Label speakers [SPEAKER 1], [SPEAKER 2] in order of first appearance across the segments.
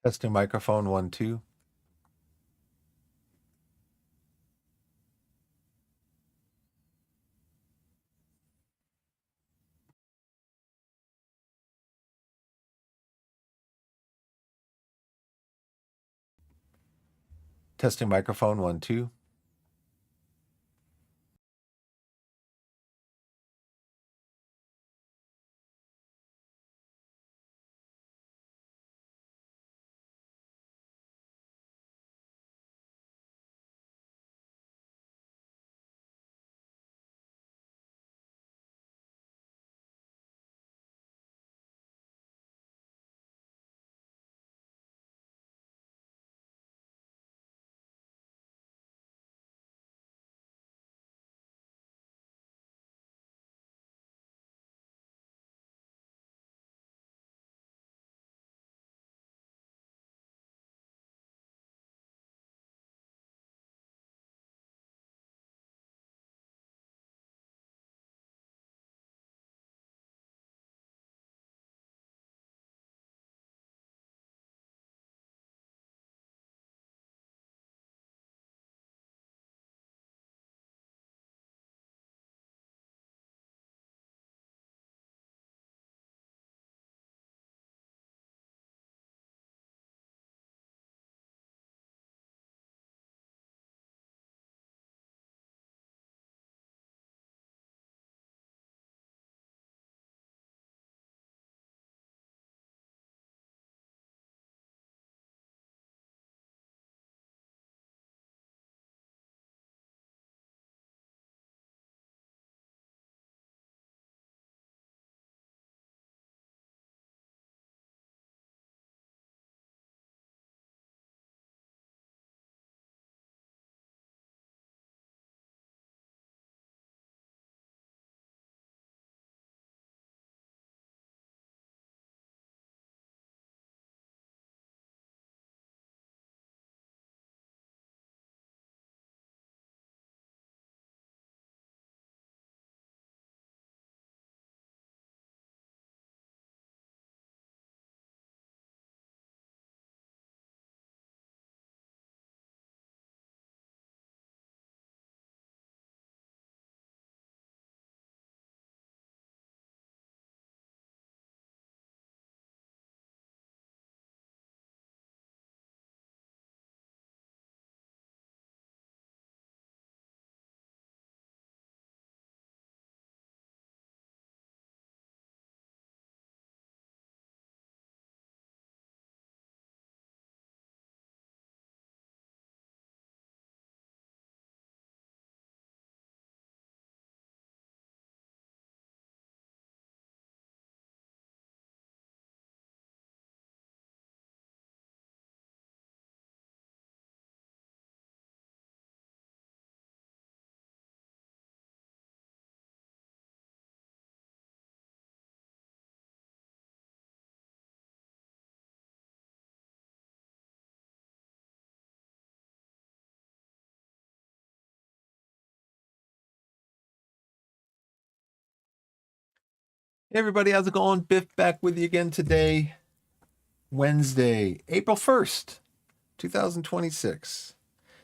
[SPEAKER 1] Testing microphone 1, 2. Testing microphone 1, 2. Hey everybody, how's it going? Biff back with you again today, Wednesday, April 1st, 2026.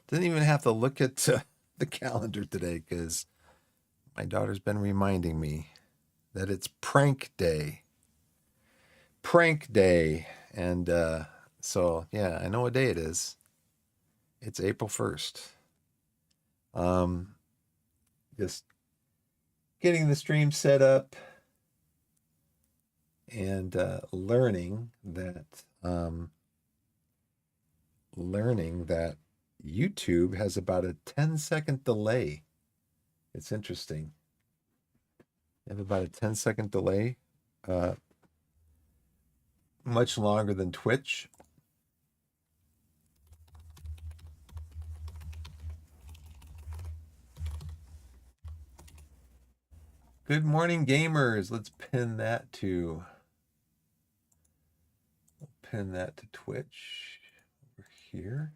[SPEAKER 1] Didn't even have to look at the calendar today because my daughter's been reminding me that it's prank day. Prank day. And so, yeah, I know what day it is. It's April 1st. Um, just getting the stream set up and learning that YouTube has about a 10-second delay. It's interesting. They have about a 10-second delay, uh, much longer than Twitch. Good morning, gamers. Let's pin that to Twitch over here.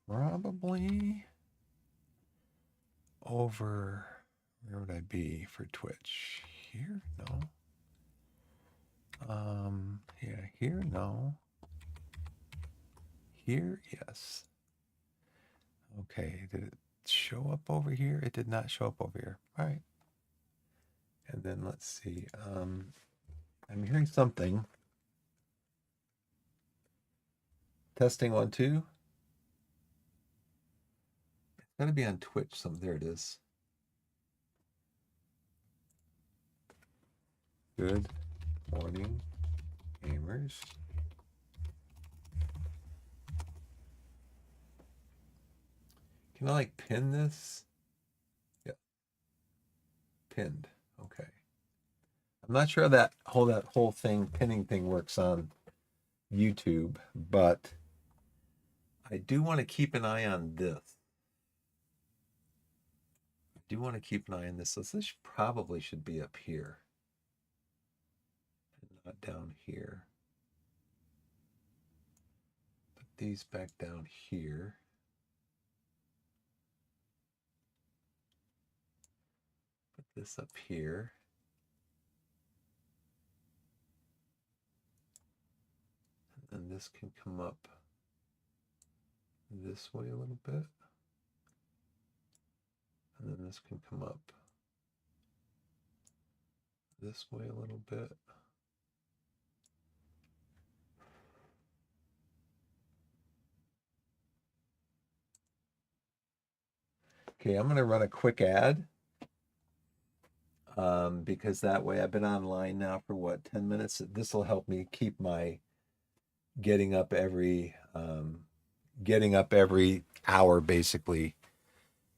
[SPEAKER 1] Probably over, where would I be for Twitch? Here? No. Yeah, here? No. here? Yes. Okay, did it show up over here? It did not show up over here. All right. And then let's see. I'm hearing something. Testing 1, 2. It's got to be on Twitch. There it is. Good morning, gamers. Can I like pin this? Yeah. Pinned. Okay. I'm not sure that whole thing, pinning thing, works on YouTube, but I do want to keep an eye on this. I do want to keep an eye on this. So this probably should be up here and not down here. Put these back down here. Put this up here. And this can come up this way a little bit. And then this can come up this way a little bit. Okay, I'm going to run a quick ad because that way I've been online now for what, 10 minutes. This will help me keep my getting up every hour basically,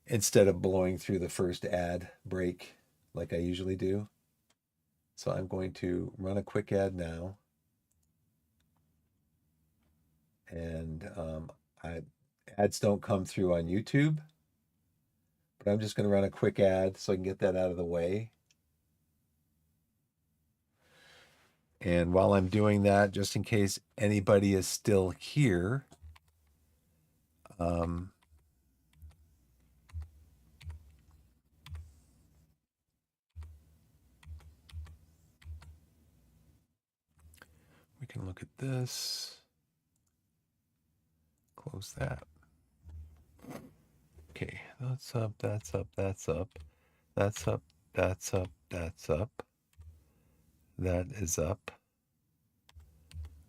[SPEAKER 1] instead of blowing through the first ad break like I usually do. So I'm going to run a quick ad now. And ads don't come through on YouTube, but I'm just going to run a quick ad so I can get that out of the way. And while I'm doing that, just in case anybody is still here, we can look at this. Close that. Okay, that's up, that's up, that's up, that's up, that's up, that's up. That is up.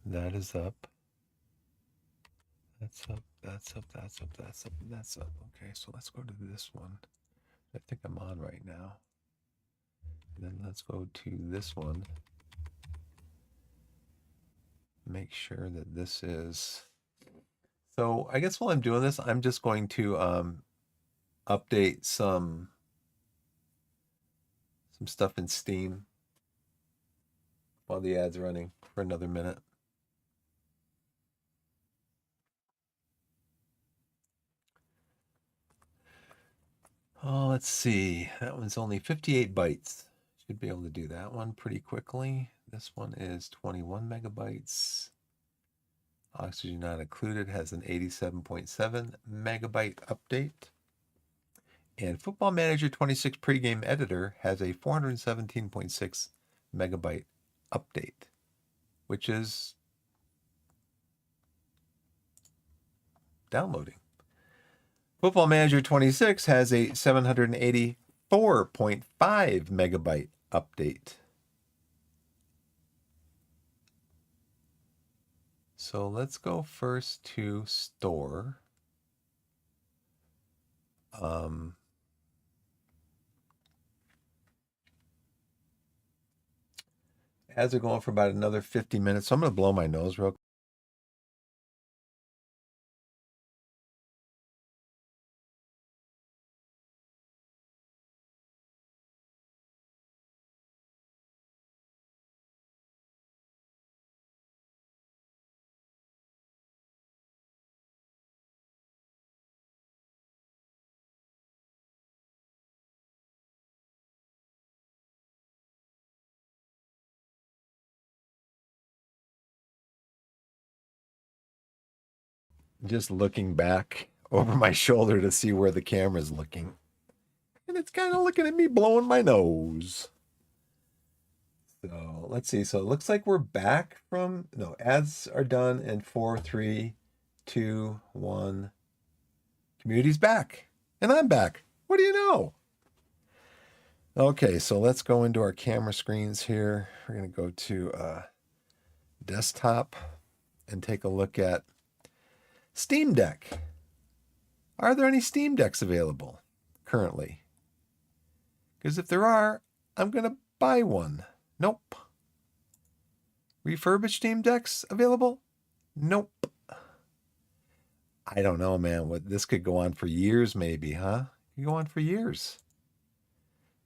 [SPEAKER 1] That is up. That's up, that's up, that's up, that's up, that's up. Okay, so let's go to this one. I think I'm on right now. And then let's go to this one. Make sure that this is. So I guess while I'm doing this, I'm just going to update some stuff in Steam while the ad's running for another minute. Oh, let's see. That one's only 58 bytes. Should be able to do that one pretty quickly. This one is 21 megabytes. Oxygen not included has an 87.7 megabyte update. And Football Manager 26 pregame editor has a 417.6 megabyte update, which is downloading. Football Manager 26 has a 784.5 megabyte update. So let's go first to store. Ads are going for about another 50 minutes. So I'm going to blow my nose real quick. Just looking back over my shoulder to see where the camera's looking. And it's kind of looking at me blowing my nose. So let's see. So it looks like we're back from, no, ads are done in 4, 3, 2, 1. Community's back. And I'm back. What do you know? Okay, so let's go into our camera screens here. We're going to go to desktop and take a look at Steam Deck. Are there any Steam Decks available currently? Because if there are, I'm going to buy one. Nope. Refurbished Steam Decks available? Nope. I don't know, man. What this could go on for years, maybe, huh? It could go on for years.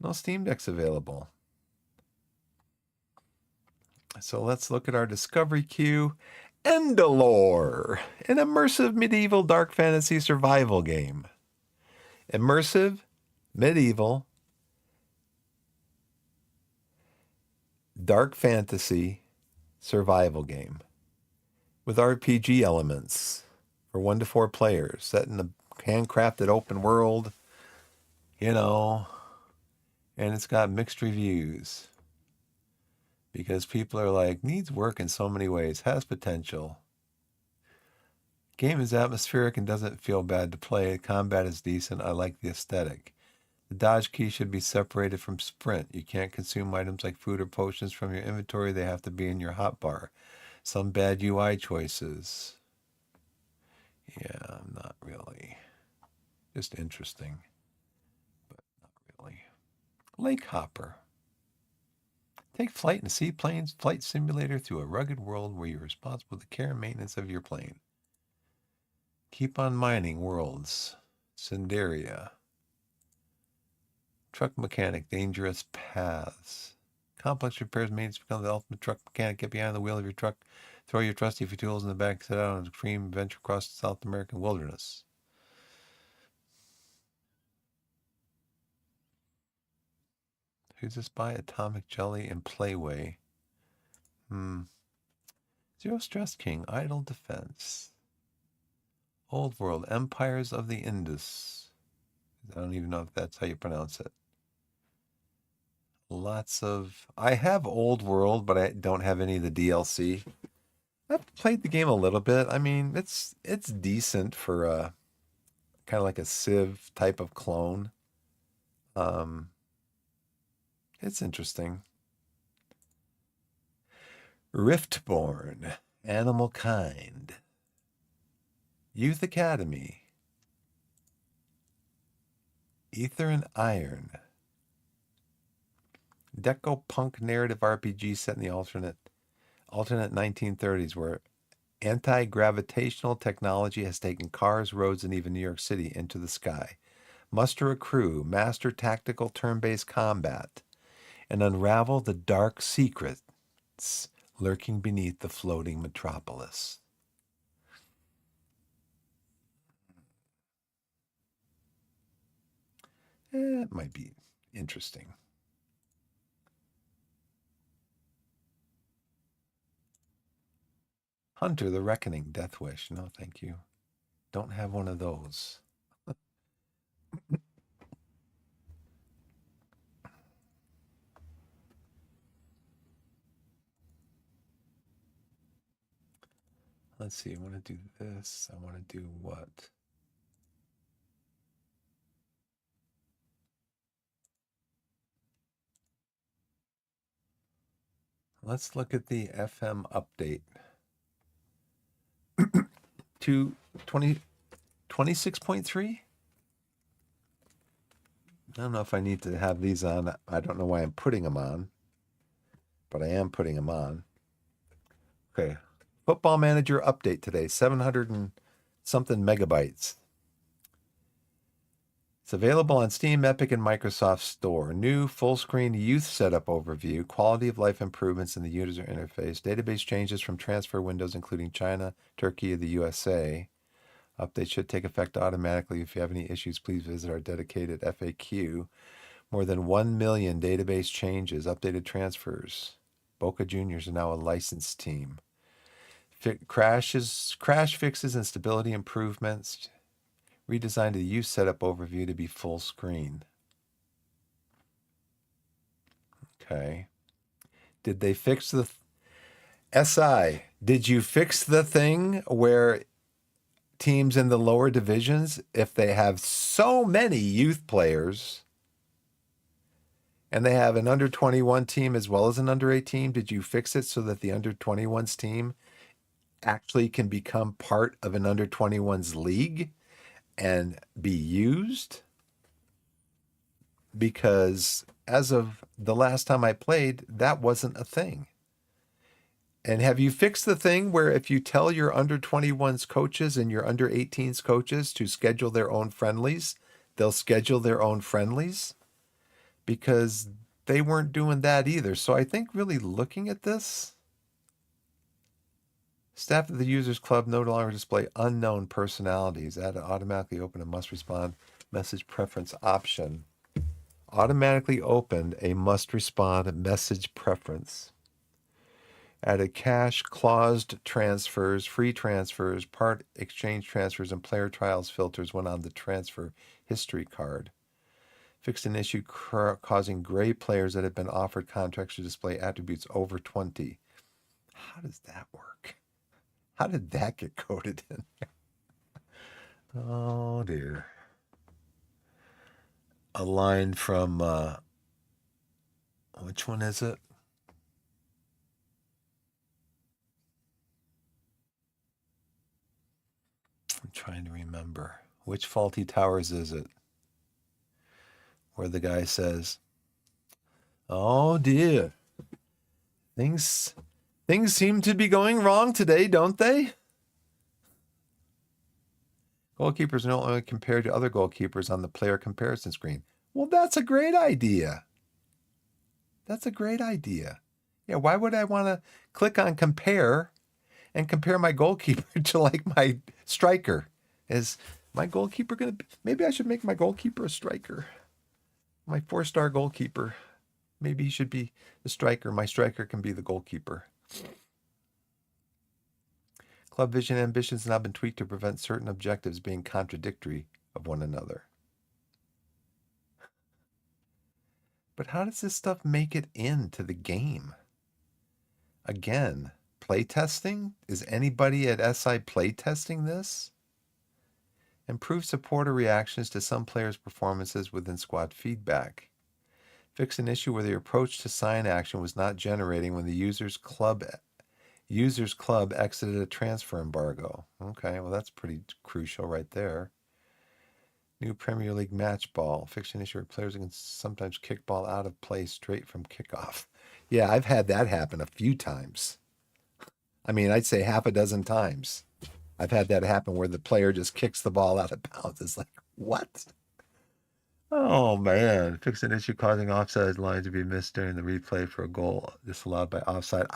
[SPEAKER 1] No Steam Decks available. So let's look at our discovery queue. Endalore, an immersive medieval dark fantasy survival game. Immersive, medieval, dark fantasy survival game with RPG elements for 1 to 4 players, set in a handcrafted open world, and it's got mixed reviews because people are like, needs work in so many ways, has potential. Game is atmospheric and doesn't feel bad to play. Combat is decent. I like the aesthetic. The dodge key should be separated from sprint. You can't consume items like food or potions from your inventory. They have to be in your hotbar. Some bad UI choices. Yeah, not really. Just interesting, but not really. Lake Hopper. Take flight in a seaplane's flight simulator through a rugged world where you're responsible for the care and maintenance of your plane. Keep on mining worlds. Cinderia. Truck mechanic, dangerous paths. Complex repairs, maintenance become the ultimate truck mechanic. Get behind the wheel of your truck. Throw your trusty tools in the back. Set out on an extreme adventure across the South American wilderness. Who's this by? Atomic Jelly and Playway. Zero Stress King, Idle Defense. Old World, Empires of the Indus. I don't even know if that's how you pronounce it. Lots of... I have Old World, but I don't have any of the DLC. I've played the game a little bit. I mean, it's decent for kind of like a Civ type of clone. It's interesting. Riftborn, Animal Kind. Youth Academy. Ether and Iron. Deco punk narrative RPG set in the alternate 1930s where anti-gravitational technology has taken cars, roads, and even New York City into the sky. Muster a crew, master tactical turn-based combat, and unravel the dark secrets lurking beneath the floating metropolis. It might be interesting. Hunter the Reckoning, Death Wish. No, thank you. Don't have one of those. Let's see. I want to do this. I want to do what? Let's look at the FM update. 26.3? I don't know if I need to have these on. I don't know why I'm putting them on, but I am putting them on. Okay. Football Manager update today, 700 and something megabytes. It's available on Steam, Epic, and Microsoft Store. New full-screen youth setup overview, quality of life improvements in the user interface, database changes from transfer windows including China, Turkey, and the USA. Update should take effect automatically. If you have any issues, please visit our dedicated FAQ. More than 1 million database changes, updated transfers. Boca Juniors are now a licensed team. Crash fixes and stability improvements. Redesigned the youth setup overview to be full screen. Okay. Did they fix the... SI, did you fix the thing where teams in the lower divisions, if they have so many youth players and they have an under 21 team as well as an under 18, did you fix it so that the under 21's team actually can become part of an under 21's league and be used? Because as of the last time I played, that wasn't a thing. And have you fixed the thing where if you tell your under 21's coaches and your under 18's coaches to schedule their own friendlies, they'll schedule their own friendlies? Because they weren't doing that either. So I think really looking at this, staff of the Users Club no longer display unknown personalities. Add an automatically open a must respond message preference option. Automatically opened a must respond message preference. Added cash, claused transfers, free transfers, part exchange transfers, and player trials filters went on the transfer history card. Fixed an issue causing gray players that had been offered contracts to display attributes over 20. How does that work? How did that get coded in there? Oh, dear. A line from, which one is it? I'm trying to remember. Which Faulty Towers is it? Where the guy says, oh dear, things seem to be going wrong today, don't they? Goalkeepers are not only compared to other goalkeepers on the player comparison screen. Well, that's a great idea. That's a great idea. Yeah, why would I want to click on compare and compare my goalkeeper to like my striker? Is my goalkeeper going to... Maybe I should make my goalkeeper a striker. My 4-star goalkeeper. Maybe he should be the striker. My striker can be the goalkeeper. Club vision and ambitions have now been tweaked to prevent certain objectives being contradictory of one another. But how does this stuff make it into the game? Again, playtesting? Is anybody at SI playtesting this? Improve supporter reactions to some players' performances within squad feedback. Fix an issue where the approach to sign action was not generating when the user's club exited a transfer embargo. Okay, well that's pretty crucial right there. New Premier League match ball. Fix an issue where players can sometimes kick ball out of play straight from kickoff. Yeah, I've had that happen a few times. I mean, I'd say half a dozen times. I've had that happen where the player just kicks the ball out of bounds. It's like, what? Oh, man. Fix an issue causing offside lines to be missed during the replay for a goal disallowed by offside.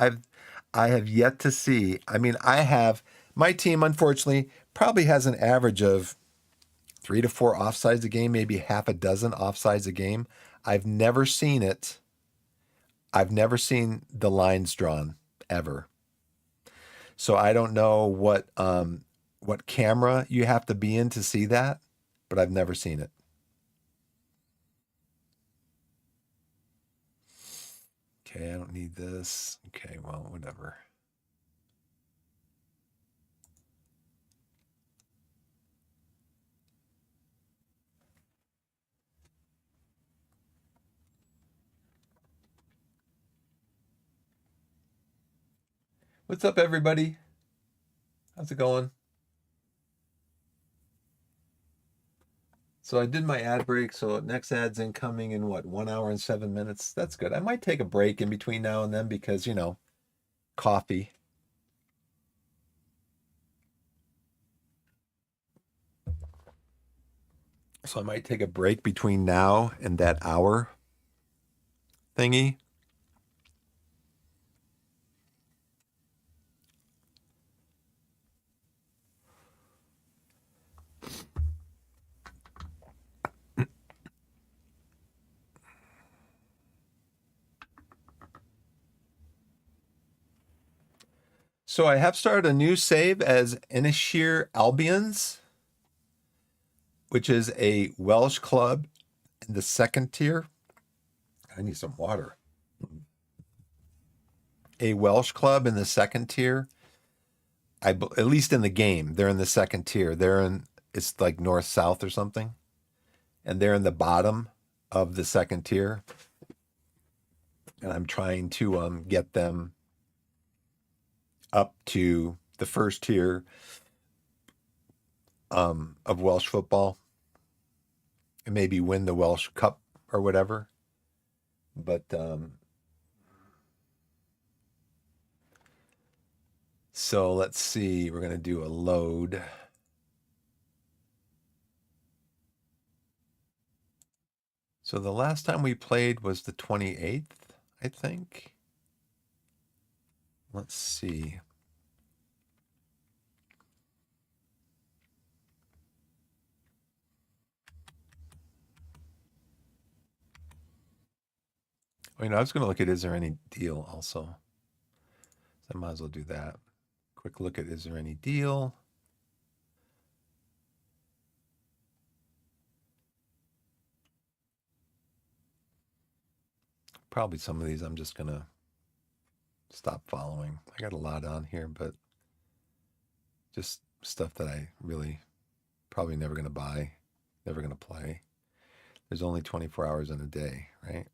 [SPEAKER 1] I have yet to see. I mean, my team, unfortunately, probably has an average of 3 to 4 offsides a game, maybe half a dozen offsides a game. I've never seen it. I've never seen the lines drawn, ever. So I don't know what camera you have to be in to see that, but I've never seen it. Okay, I don't need this. Okay, well, whatever. What's up, everybody? How's it going? So I did my ad break, so next ad's incoming in what, 1 hour and 7 minutes? That's good. I might take a break in between now and then because, you know, coffee. So I might take a break between now and that hour thingy. So I have started a new save as Inisheer Albions, which is a Welsh club in the 2nd tier. I need some water. A Welsh club in the 2nd tier. at least in the game, they're in the second tier. It's like north south or something, and they're in the bottom of the second tier. And I'm trying to get them up to the first tier of Welsh football and maybe win the Welsh Cup or whatever. But so let's see. We're going to do a load. So the last time we played was the 28th, I think. Let's see. I was going to look at is there any deal also. So I might as well do that. Quick look at is there any deal. Probably some of these I'm just going to stop following. I got a lot on here, but just stuff that I really probably never going to buy, never going to play. There's only 24 hours in a day, right?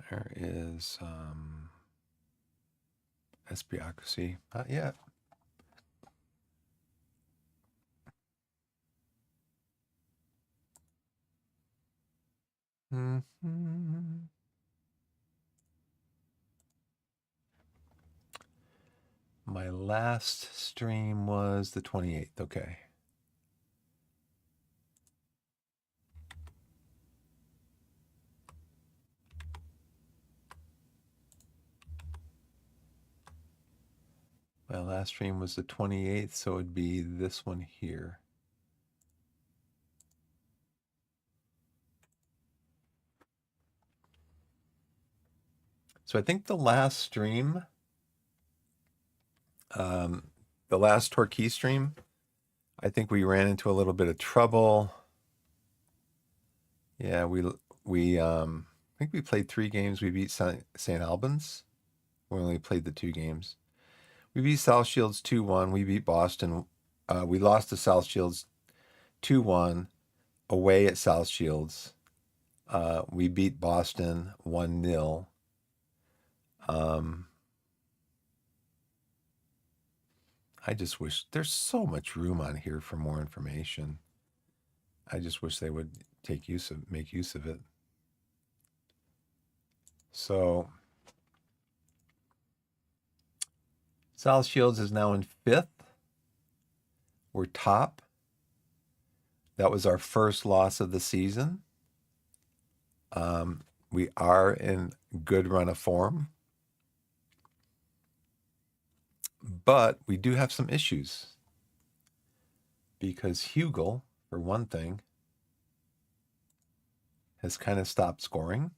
[SPEAKER 1] There is Espiocracy. Not yet. Mm-hmm. My last stream was the 28th. Okay. My last stream was the 28th, so it'd be this one here. So I think the last stream, the last Torquay stream, I think we ran into a little bit of trouble. Yeah, I think we played 3 games. We beat St. Albans. We only played the 2 games. We beat South Shields 2-1. We beat Boston. We lost to South Shields 2-1 away at South Shields. We beat Boston 1-0. I just wish there's so much room on here for more information. I just wish they would make use of it. So South Shields is now in 5th. We're top. That was our first loss of the season. We are in good run of form, but we do have some issues because Hugel, for one thing, has kind of stopped scoring.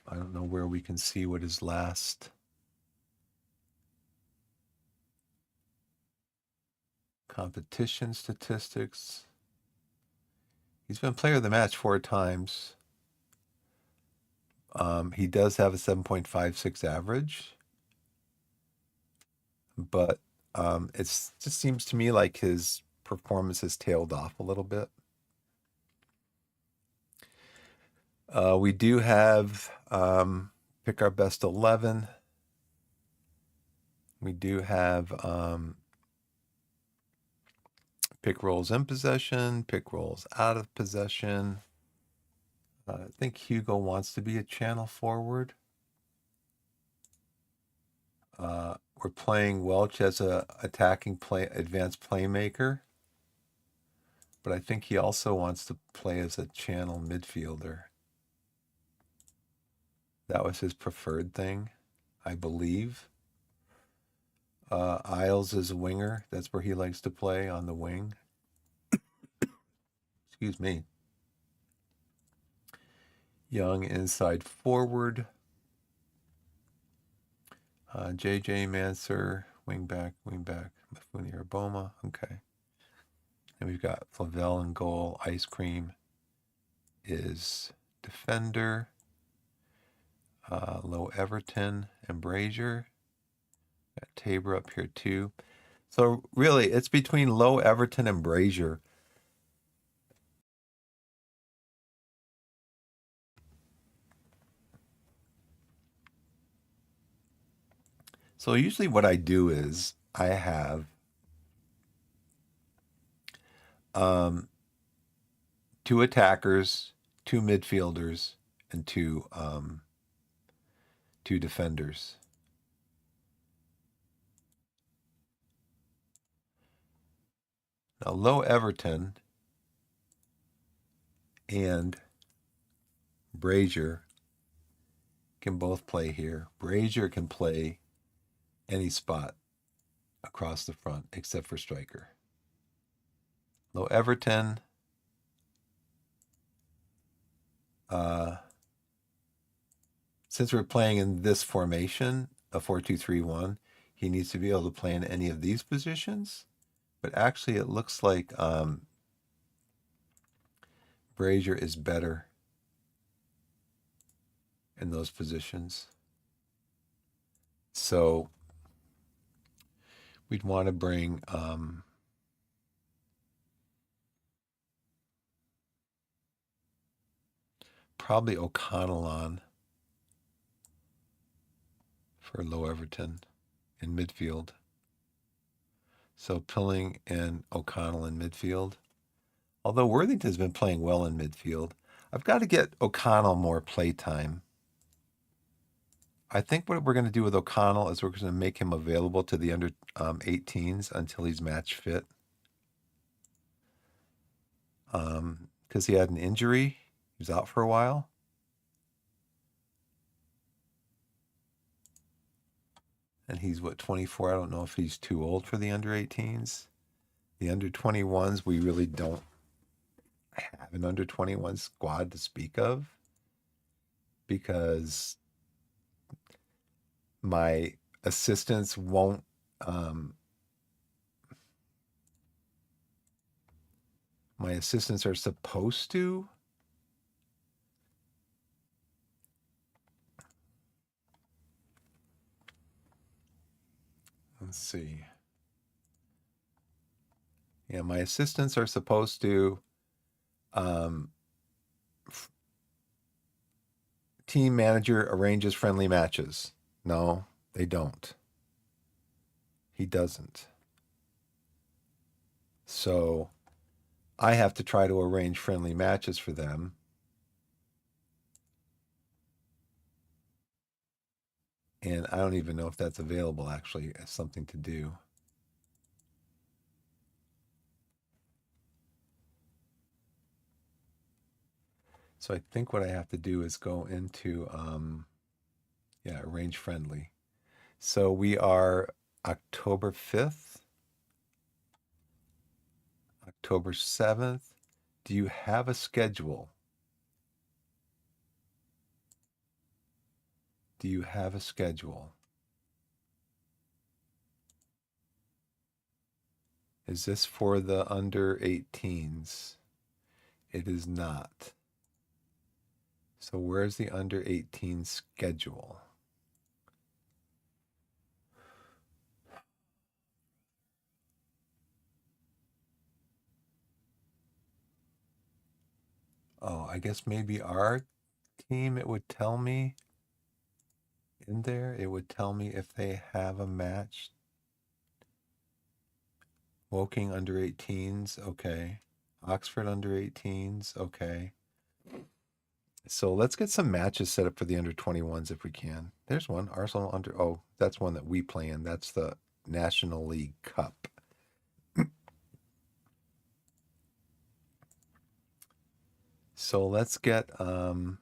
[SPEAKER 1] I don't know where we can see what his last competition statistics. He's been player of the match 4 times. He does have a 7.56 average, but it just seems to me like his performance has tailed off a little bit. We do have pick our best 11. We do have pick rolls in possession, pick rolls out of possession. I think Hugo wants to be a channel forward. We're playing Welch as a attacking advanced playmaker, but I think he also wants to play as a channel midfielder. That was his preferred thing, I believe. Isles is a winger. That's where he likes to play, on the wing. Excuse me. Young inside forward. JJ Manser, wingback, Mafuni or Boma. Okay. And we've got Flavel in goal, Ice Cream, is Defender, Low Everton, and Brazier. Got Tabor up here too. So really, it's between Low Everton and Brazier. So usually what I do is I have um, two attackers, two midfielders, and two defenders. Now, Low Everton and Brazier can both play here. Brazier can play any spot across the front except for striker. Low Everton, since we're playing in this formation, a 4-2-3-1, he needs to be able to play in any of these positions. But actually, it looks like Brazier is better in those positions. So we'd want to bring probably O'Connell on for Low Everton in midfield. So Pilling and O'Connell in midfield. Although Worthington's been playing well in midfield, I've got to get O'Connell more play time. I think what we're going to do with O'Connell is we're going to make him available to the under 18s until he's match fit. Because he had an injury. He was out for a while. And he's, what, 24? I don't know if he's too old for the under 18s. The under 21s, we really don't have an under 21 squad to speak of because my assistants won't my assistants are supposed to let's see. Yeah, my assistants are supposed to team manager arranges friendly matches. No, they don't. He doesn't. So I have to try to arrange friendly matches for them. And I don't even know if that's available actually as something to do. So I think what I have to do is go into, arrange friendly. So we are October 5th, October 7th. Do you have a schedule? Do you have a schedule? Is this for the under 18s? It is not. So where's the under 18 schedule? Oh, I guess maybe our team, it would tell me in there, it would tell me if they have a match. Woking under 18s, okay. Oxford under 18s, okay. So let's get some matches set up for the under 21s if we can. There's one. Arsenal under, oh, that's one that we play in. That's the National League Cup. So let's get yeah,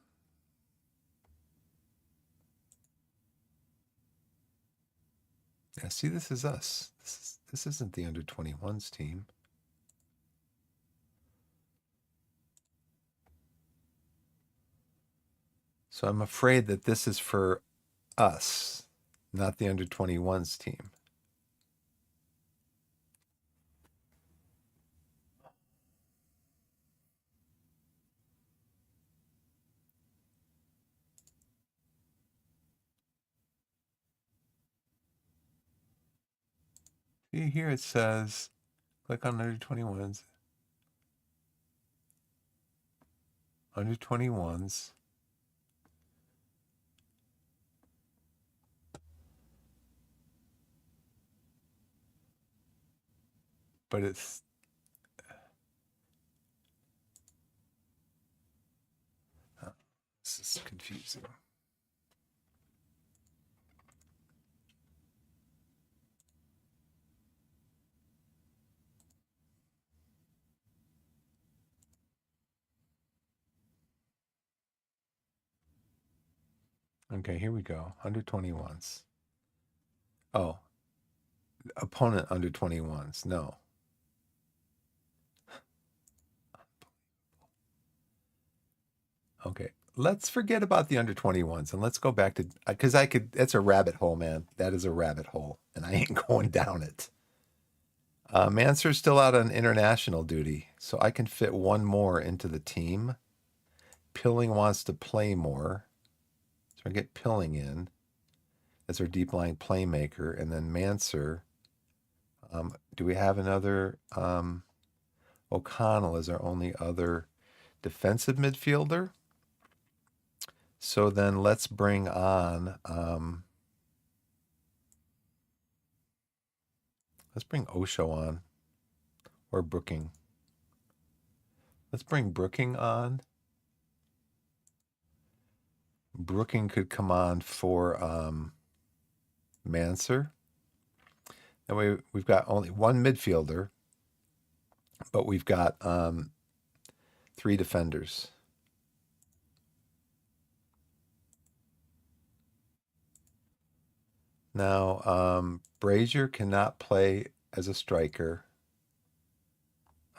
[SPEAKER 1] see, this is us. This isn't the under 21s team. So I'm afraid that this is for us, not the under 21s team. See here it says, click on under 21s. Under 21s. But it's this is confusing. Okay, here we go. Under 21s. Oh, opponent under 21s. No. Okay, let's forget about the under 21s and let's go back to, because that's a rabbit hole, man. That is a rabbit hole, and I ain't going down it. Mansur's still out on international duty, so I can fit one more into the team. Pilling wants to play more, so I get Pilling in as our deep lying playmaker, and then Mansur. Do we have another? O'Connell is our only other defensive midfielder. So then let's bring on. Let's bring Osho on, or Brooking. Let's bring Brooking on. Brooking could come on for Mansur. That way we've got only one midfielder, but we've got 3 defenders. Now, Brazier cannot play as a striker.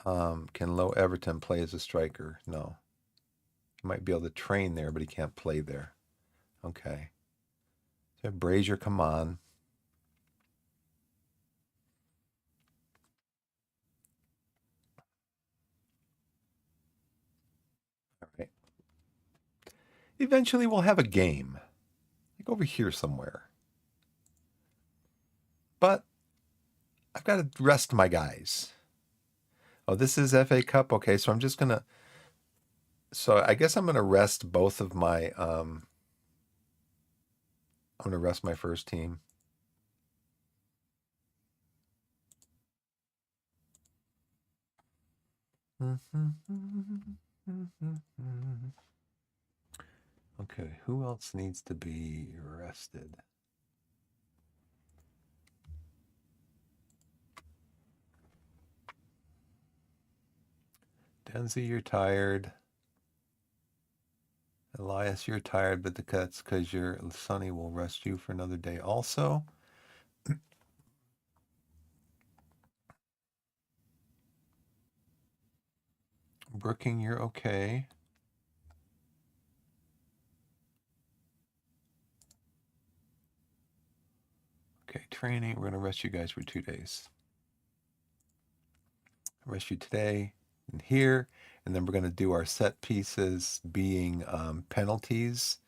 [SPEAKER 1] Can Low Everton play as a striker? No. He might be able to train there, but he can't play there. Okay. So Brazier, come on. All right. Eventually we'll have a game. Like over here somewhere. But I've got to rest my guys. Oh, this is FA Cup. Okay, so I'm just going to... So I guess I'm going to rest both of my... I'm going to rest my first team. Okay, who else needs to be rested? Denzi, you're tired. Elias, you're tired, but that's because your Sonny will rest you for another day also. Brooking, you're okay. Okay, training. We're going to rest you guys for 2 days. Rest you today and here, and then we're going to do our set pieces being penalties.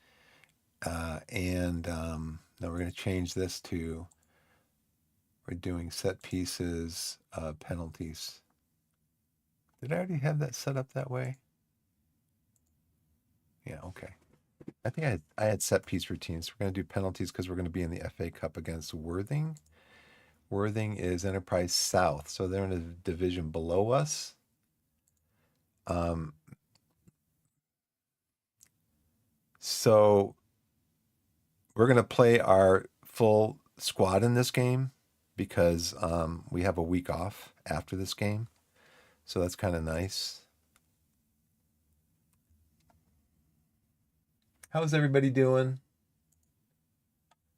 [SPEAKER 1] And then we're going to change this to, we're doing set pieces, penalties. Did I already have that set up that way? Yeah, okay. I think I had set piece routines. We're going to do penalties because we're going to be in the FA Cup against Worthing. Worthing is Enterprise South, so they're in a division below us. So we're going to play our full squad in this game because we have a week off after this game. So that's kind of nice. How's everybody doing?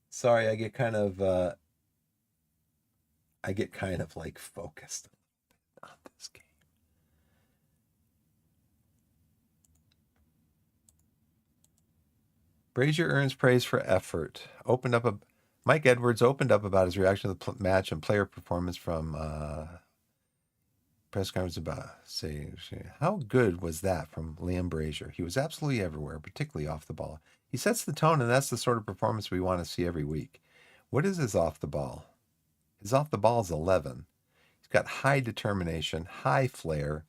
[SPEAKER 1] Sorry, I get kind of like focused on this game. Brazier earns praise for effort. Mike Edwards opened up about his reaction to the match and player performance from press conference about how good was that from Liam Brazier? He was absolutely everywhere, particularly off the ball. He sets the tone, and that's the sort of performance we want to see every week. What is his off the ball? His off the ball is 11. He's got high determination, high flair.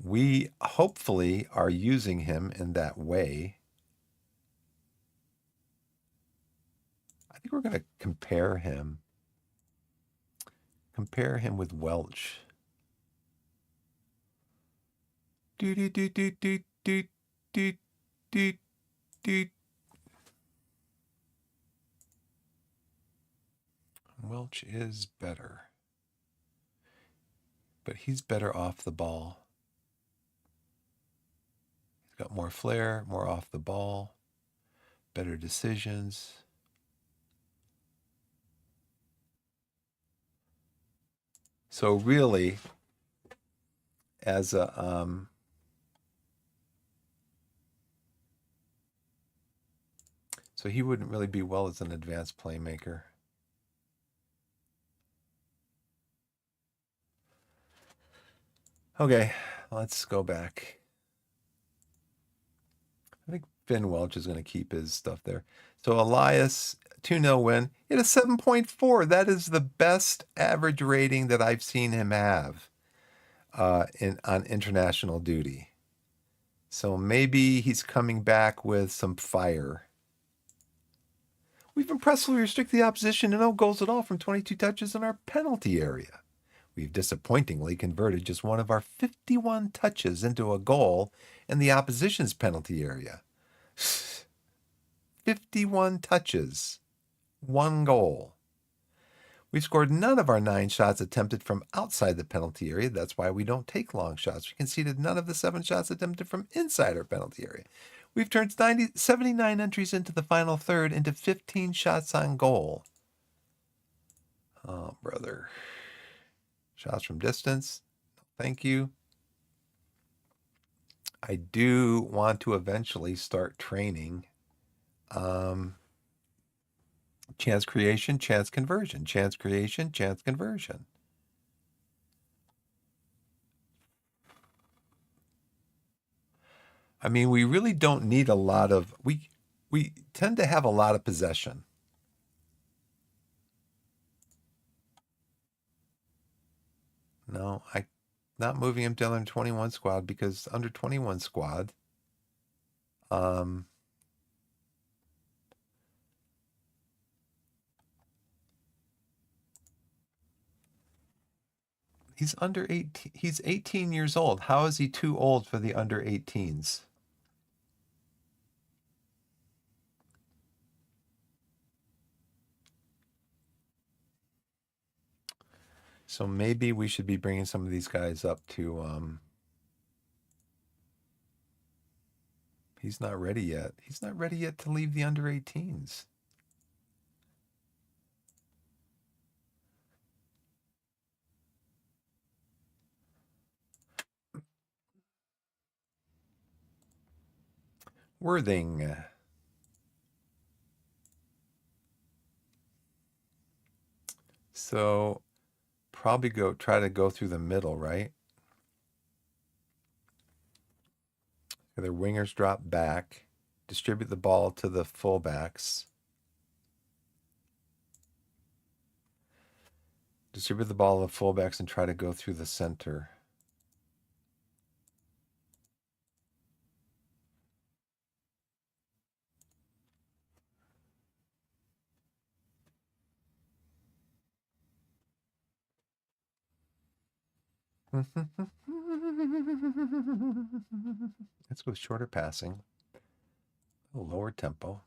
[SPEAKER 1] We hopefully are using him in that way. I think we're going to compare him with Welch. Do do do do do do do do do. Welch is better, but he's better off the ball. He's got more flair, more off the ball, better decisions. So really, as a so he wouldn't really be well as an advanced playmaker. Okay, let's go back. I think Finn Welch is going to keep his stuff there. So Elias, 2-0 win. He had a 7.4. That is the best average rating that I've seen him have on international duty. So maybe he's coming back with some fire. We've impressively restricted the opposition to no goals at all from 22 touches in our penalty area. We've disappointingly converted just one of our 51 touches into a goal in the opposition's penalty area. 51 touches, 1 goal. We've scored none of our 9 shots attempted from outside the penalty area. That's why we don't take long shots. We conceded none of the 7 shots attempted from inside our penalty area. We've turned 79 entries into the final third into 15 shots on goal. Oh, brother. Shots from distance. Thank you. I do want to eventually start training chance creation, chance conversion, chance creation, chance conversion. I mean, we really don't need a lot of, we tend to have a lot of possession. No, I'm not moving him to under 21 squad because under 21 squad, he's under 18. He's 18 years old. How is he too old for the under 18s? So maybe we should be bringing some of these guys up to, he's not ready yet. He's not ready yet to leave the under 18s. Worthing. So probably try to go through the middle, right? Their wingers drop back, distribute the ball to the fullbacks. Distribute the ball to the fullbacks and try to go through the center. Let's go shorter passing. A lower tempo.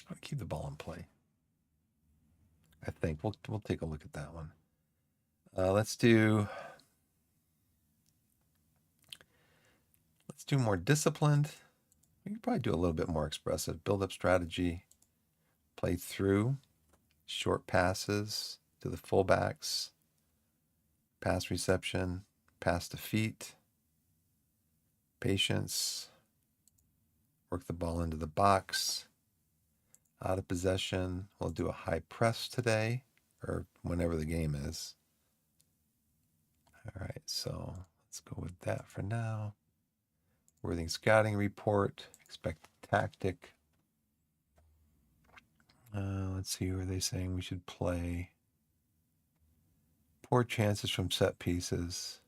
[SPEAKER 1] I'll keep the ball in play. I think we'll take a look at that one. Let's do more disciplined. We can probably do a little bit more expressive. Build up strategy. Play through. Short passes to the fullbacks. Pass reception. Pass to feet. Patience. Work the ball into the box. Out of possession. We'll do a high press today, or whenever the game is. All right, so let's go with that for now. Worthing scouting report. Expected tactic. Let's see, who are they saying we should play? Poor chances from set pieces.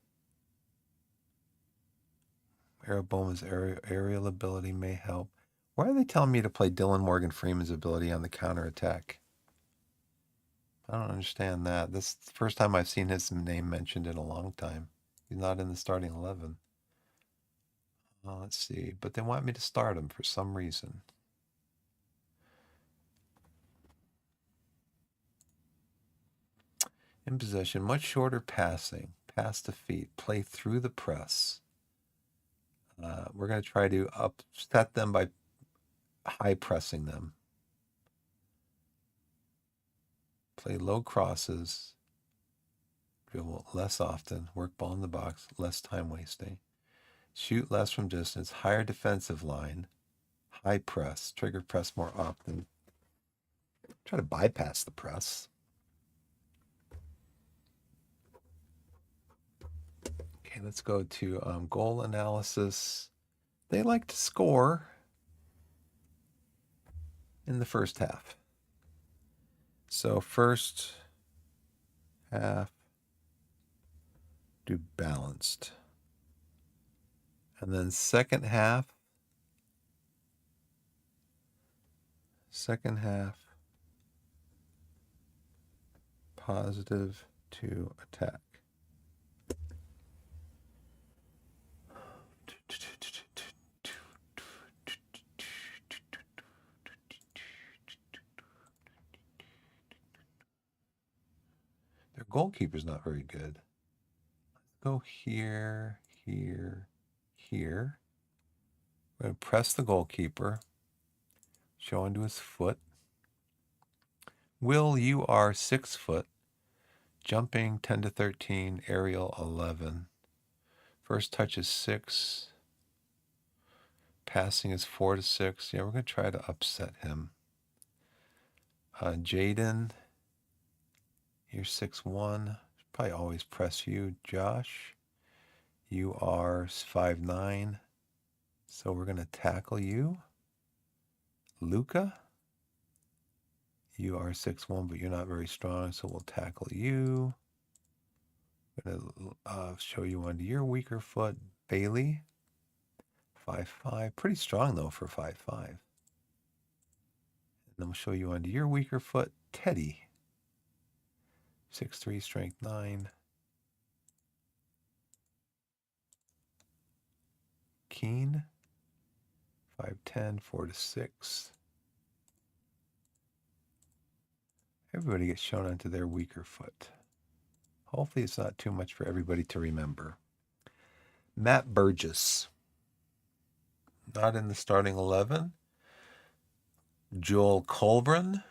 [SPEAKER 1] Araboma's aerial ability may help. Why are they telling me to play Dylan Morgan Freeman's ability on the counterattack? I don't understand that. This is the first time I've seen his name mentioned in a long time. He's not in the starting 11. Let's see. But they want me to start him for some reason. In possession, much shorter passing. Pass to feet. Play through the press. We're going to try to upset them by high pressing them. Play low crosses. Dribble less often. Work ball in the box. Less time wasting. Shoot less from distance. Higher defensive line. High press. Trigger press more often. Try to bypass the press. Okay, let's go to goal analysis. They like to score in the first half. So first half, do balanced. And then second half, positive to attack. Their goalkeeper's not very good. Let's go here, here, here. We're going to press the goalkeeper. Show into his foot. Will, you are 6 foot. Jumping 10 to 13. Aerial 11. First touch is 6. Passing is 4 to 6. Yeah, we're going to try to upset him. Jaden, you're 6'1". Probably always press you. Josh, you are 5'9". So we're going to tackle you. Luca, you are 6'1", but you're not very strong, so we'll tackle you. I'm going to show you onto your weaker foot. Bailey, 5'5". Pretty strong, though, for 5'5". And then we'll show you onto your weaker foot. Teddy, 6'3", strength 9. Keen, 5'10", 4 to 6. Everybody gets shown onto their weaker foot. Hopefully it's not too much for everybody to remember. Matt Burgess, not in the starting 11. Joel Colburn,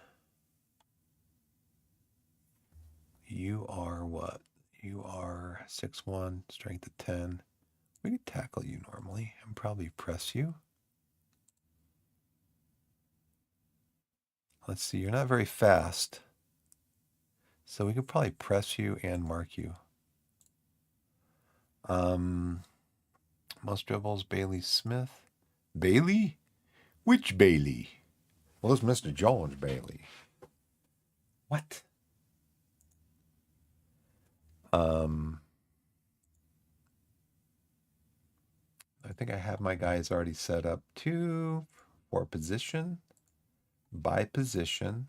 [SPEAKER 1] you are what? You are 6'1", strength of 10. We could tackle you normally and probably press you. Let's see, you're not very fast. So we could probably press you and mark you. Most dribbles, Bailey Smith. Bailey? Which Bailey? Well, it's Mr. Jones Bailey. What? I think I have my guys already set up for position, by position.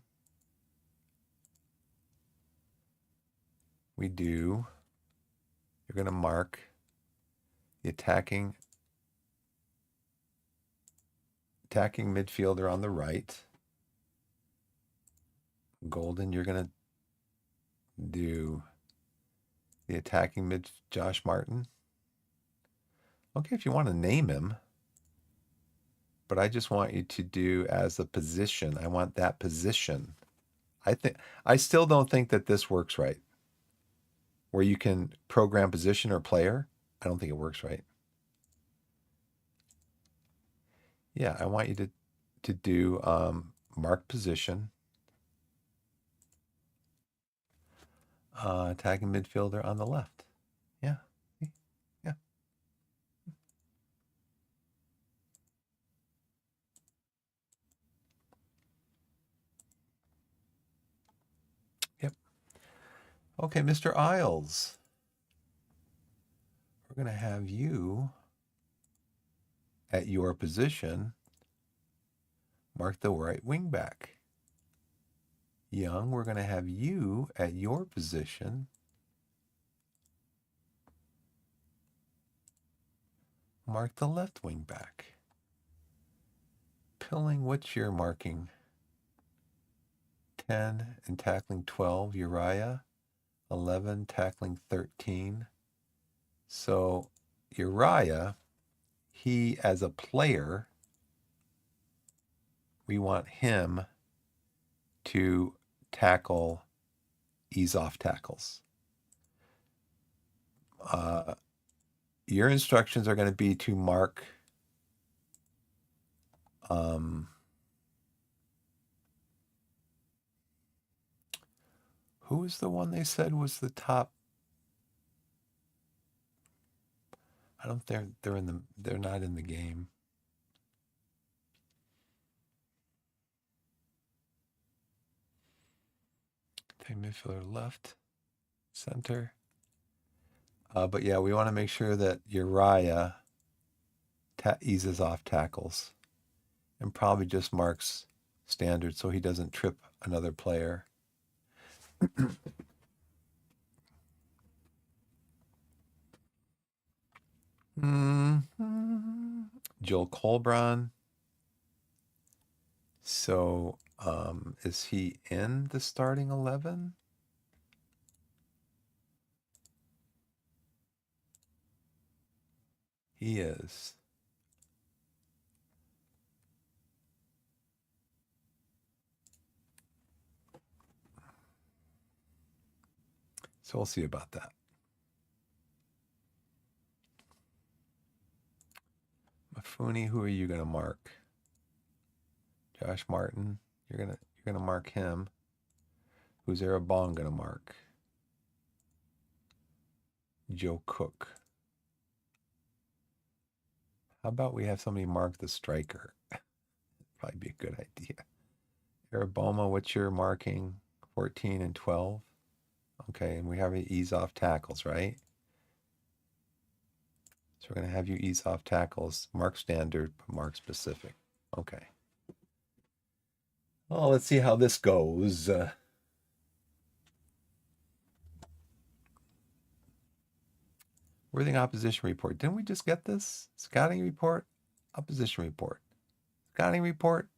[SPEAKER 1] You're going to mark the attacking midfielder on the right. Golden, you're going to do the attacking mid, Josh Martin. Okay, if you want to name him, but I just want you to do as a position. I want that position. I still don't think that this works right. Where you can program position or player. I don't think it works right. Yeah, I want you to do mark position. Attacking midfielder on the left. Yeah. Yeah. Okay, Mr. Isles. We're going to have you at your position. Mark the right wing back. Young, we're going to have you at your position. Mark the left wing back. Pilling, what's your marking? 10 and tackling 12, Uriah. 11, tackling 13. So Uriah, he as a player, we want him to tackle ease off tackles. Your instructions are going to be to mark who was the one they said was the top? I don't think they're not in the game. Take midfielder left, center. But yeah, we want to make sure that Uriah eases off tackles and probably just marks standard so he doesn't trip another player. Joel Colbron. So is he in the starting 11? He is. So we'll see about that. Mafuni, who are you going to mark? Josh Martin. You're gonna mark him. Who's Arabong going to mark? Joe Cook. How about we have somebody mark the striker? Probably be a good idea. Araboma, what's your marking? 14 and 12. Okay, and we have you ease off tackles, right? So we're going to have you ease off tackles, mark standard, mark specific. Okay. Well, let's see how this goes. Worthing opposition report. Didn't we just get this? Scouting report, opposition report. Scouting report,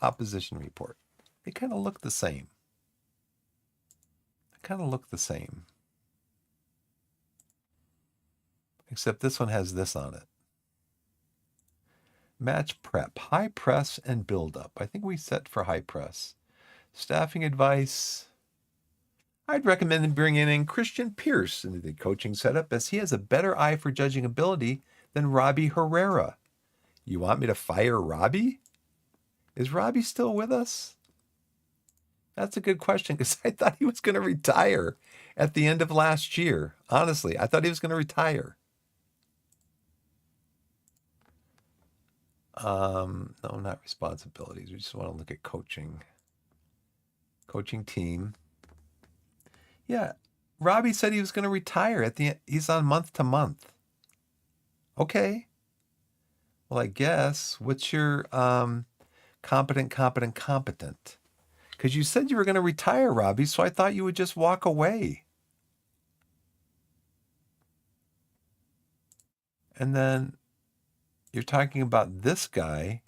[SPEAKER 1] opposition report. They kind of look the same. Except this one has this on it. Match prep, high press and build up. I think we set for high press. Staffing advice. I'd recommend bringing in Christian Pierce into the coaching setup as he has a better eye for judging ability than Robbie Herrera. You want me to fire Robbie? Is Robbie still with us? That's a good question because I thought he was going to retire at the end of last year. Honestly, I thought he was going to retire. No, not responsibilities. We just want to look at coaching. Coaching team. Yeah, Robbie said he was going to retire at the end. He's on month to month. Okay. Well, I guess what's your competent? Because you said you were going to retire, Robbie, so I thought you would just walk away. And then you're talking about this guy.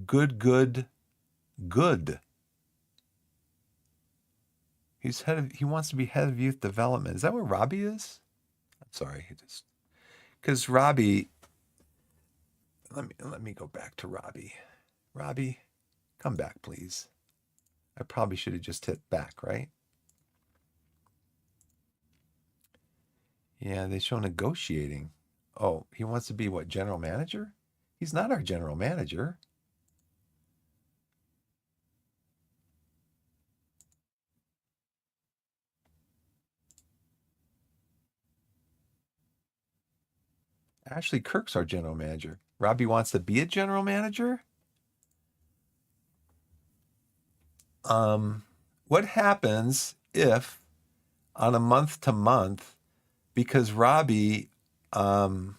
[SPEAKER 1] Good. He wants to be head of youth development. Is that what Robbie is? I'm sorry. Because Robbie, let me go back to Robbie. Robbie, come back, please. I probably should have just hit back, right? Yeah, they show negotiating. Oh, he wants to be what, general manager? He's not our general manager. Ashley Kirk's our general manager. Robbie wants to be a general manager? what happens if on a month to month, because Robbie, Robbie's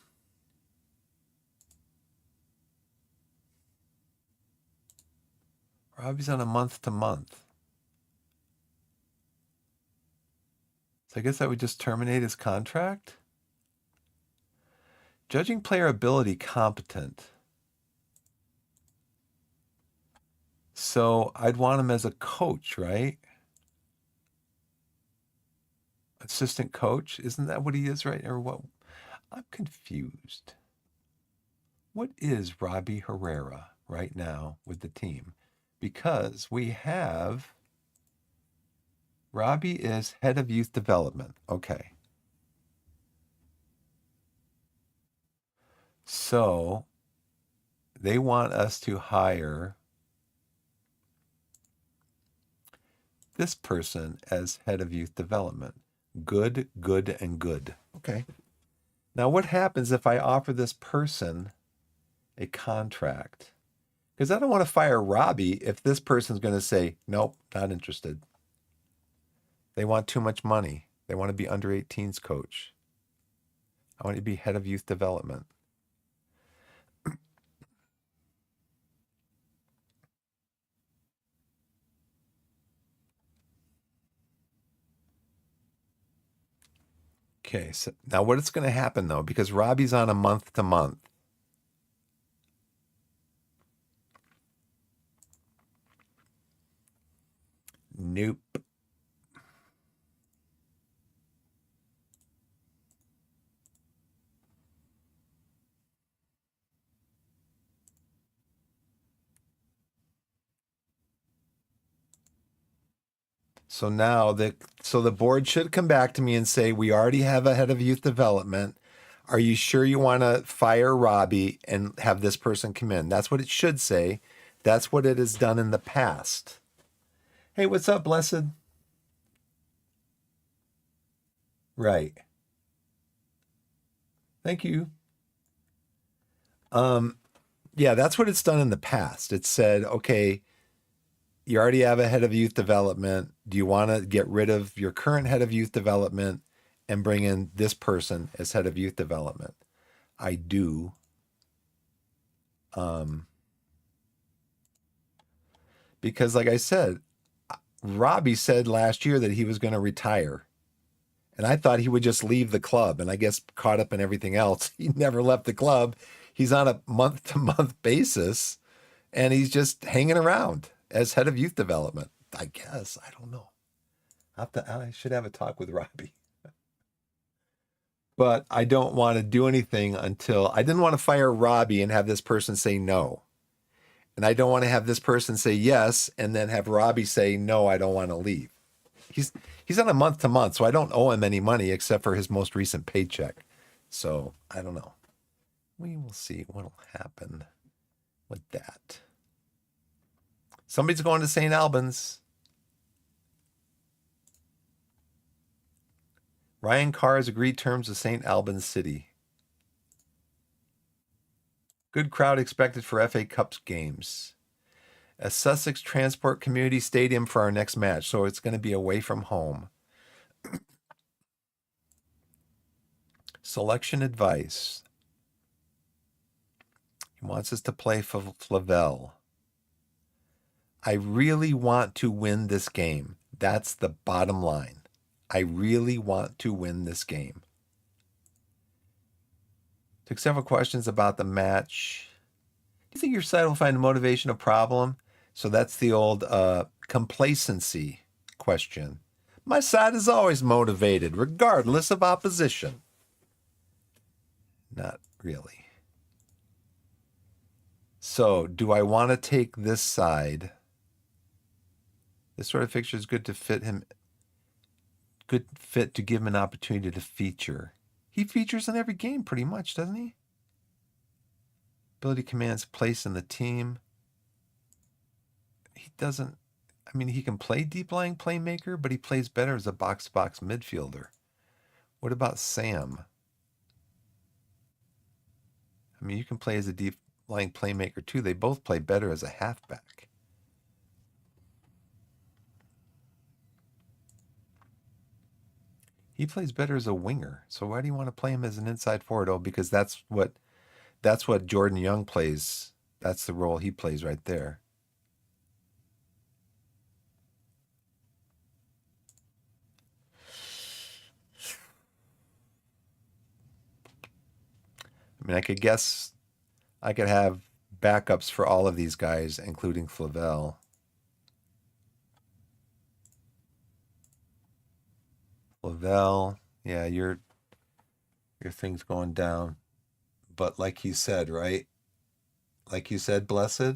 [SPEAKER 1] on a month to month. So I guess I would just terminate his contract. Judging player ability competent. So I'd want him as a coach, right? Assistant coach. Isn't that what he is, right? Or what? I'm confused. What is Robbie Herrera right now with the team? Because we have Robbie is head of youth development. Okay. So they want us to hire this person as head of youth development. Good, good, and good. Okay. Now, what happens if I offer this person a contract? Because I don't want to fire Robbie if this person's going to say, nope, not interested. They want too much money. They want to be under 18s coach. I want you to be head of youth development. Okay, so now what is going to happen though? Because Robbie's on a month to month. Nope. So now the board should come back to me and say, we already have a head of youth development. Are you sure you want to fire Robbie and have this person come in? That's what it should say. That's what it has done in the past. Hey, what's up, Blessed? Right. Thank you. Yeah, that's what it's done in the past. It said, okay, you already have a head of youth development. Do you want to get rid of your current head of youth development and bring in this person as head of youth development? I do. Because like I said, Robbie said last year that he was going to retire. And I thought he would just leave the club. And I guess caught up in everything else, he never left the club. He's on a month to month basis and he's just hanging around as head of youth development. I guess. I don't know. I should have a talk with Robbie. But I don't want to do anything until I didn't want to fire Robbie and have this person say no. And I don't want to have this person say yes and then have Robbie say no, I don't want to leave. He's on a month to month, so I don't owe him any money except for his most recent paycheck. So I don't know. We will see what'll happen with that. Somebody's going to St. Albans. Ryan Carr has agreed terms with St. Albans City. Good crowd expected for FA Cup games. A Sussex Transport Community Stadium for our next match, so it's going to be away from home. Selection advice. He wants us to play for Flavel. I really want to win this game. That's the bottom line. I really want to win this game. Took several questions about the match. Do you think your side will find the motivation a problem? So that's the old complacency question. My side is always motivated, regardless of opposition. Not really. So, do I want to take this side? This sort of fixture is good to fit him. Good fit to give him an opportunity to feature. He features in every game pretty much, doesn't he? Ability commands place in the team. He doesn't. I mean, he can play deep lying playmaker, but he plays better as a box-to-box midfielder. What about Sam? I mean, you can play as a deep lying playmaker too. They both play better as a halfback. He plays better as a winger. So why do you want to play him as an inside forward? Oh, because that's what Jordan Young plays. That's the role he plays right there. I mean, I could guess I could have backups for all of these guys, including Flavel. Flavel, yeah, your thing's going down. But like you said, right? Like you said, Blessed.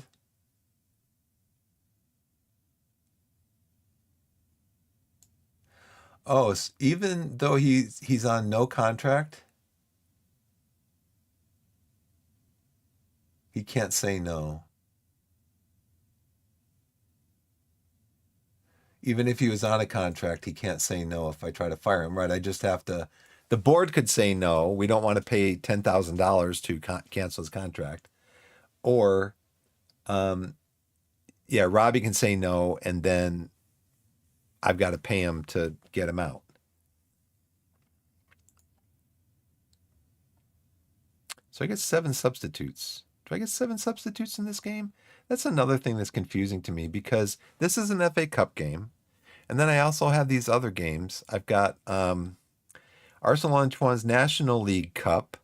[SPEAKER 1] Oh, even though he's on no contract, he can't say no. Even if he was on a contract, he can't say no if I try to fire him, right? I just have to. The board could say no. We don't want to pay $10,000 to cancel his contract, or yeah, Robbie can say no, and then I've got to pay him to get him out. So I get 7 substitutes. Do I get 7 substitutes in this game? That's another thing that's confusing to me because this is an FA Cup game. And then I also have these other games. I've got Arsenal Antoine's National League Cup,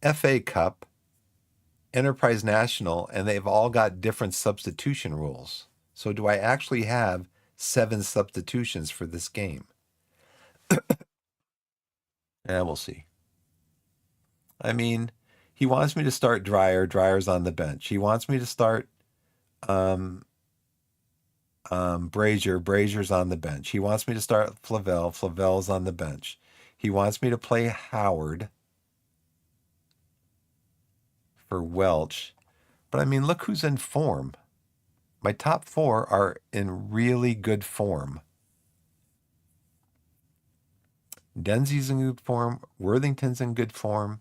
[SPEAKER 1] FA Cup, Enterprise National, and they've all got different substitution rules. So do I actually have 7 substitutions for this game? Yeah, we'll see. I mean, he wants me to start Dryer. Dryer's on the bench. He wants me to start um, Brazier. Brazier's on the bench. He wants me to start Flavel. Flavel's on the bench. He wants me to play Howard for Welch. But I mean, look who's in form. My top 4 are in really good form. Denzi's in good form. Worthington's in good form.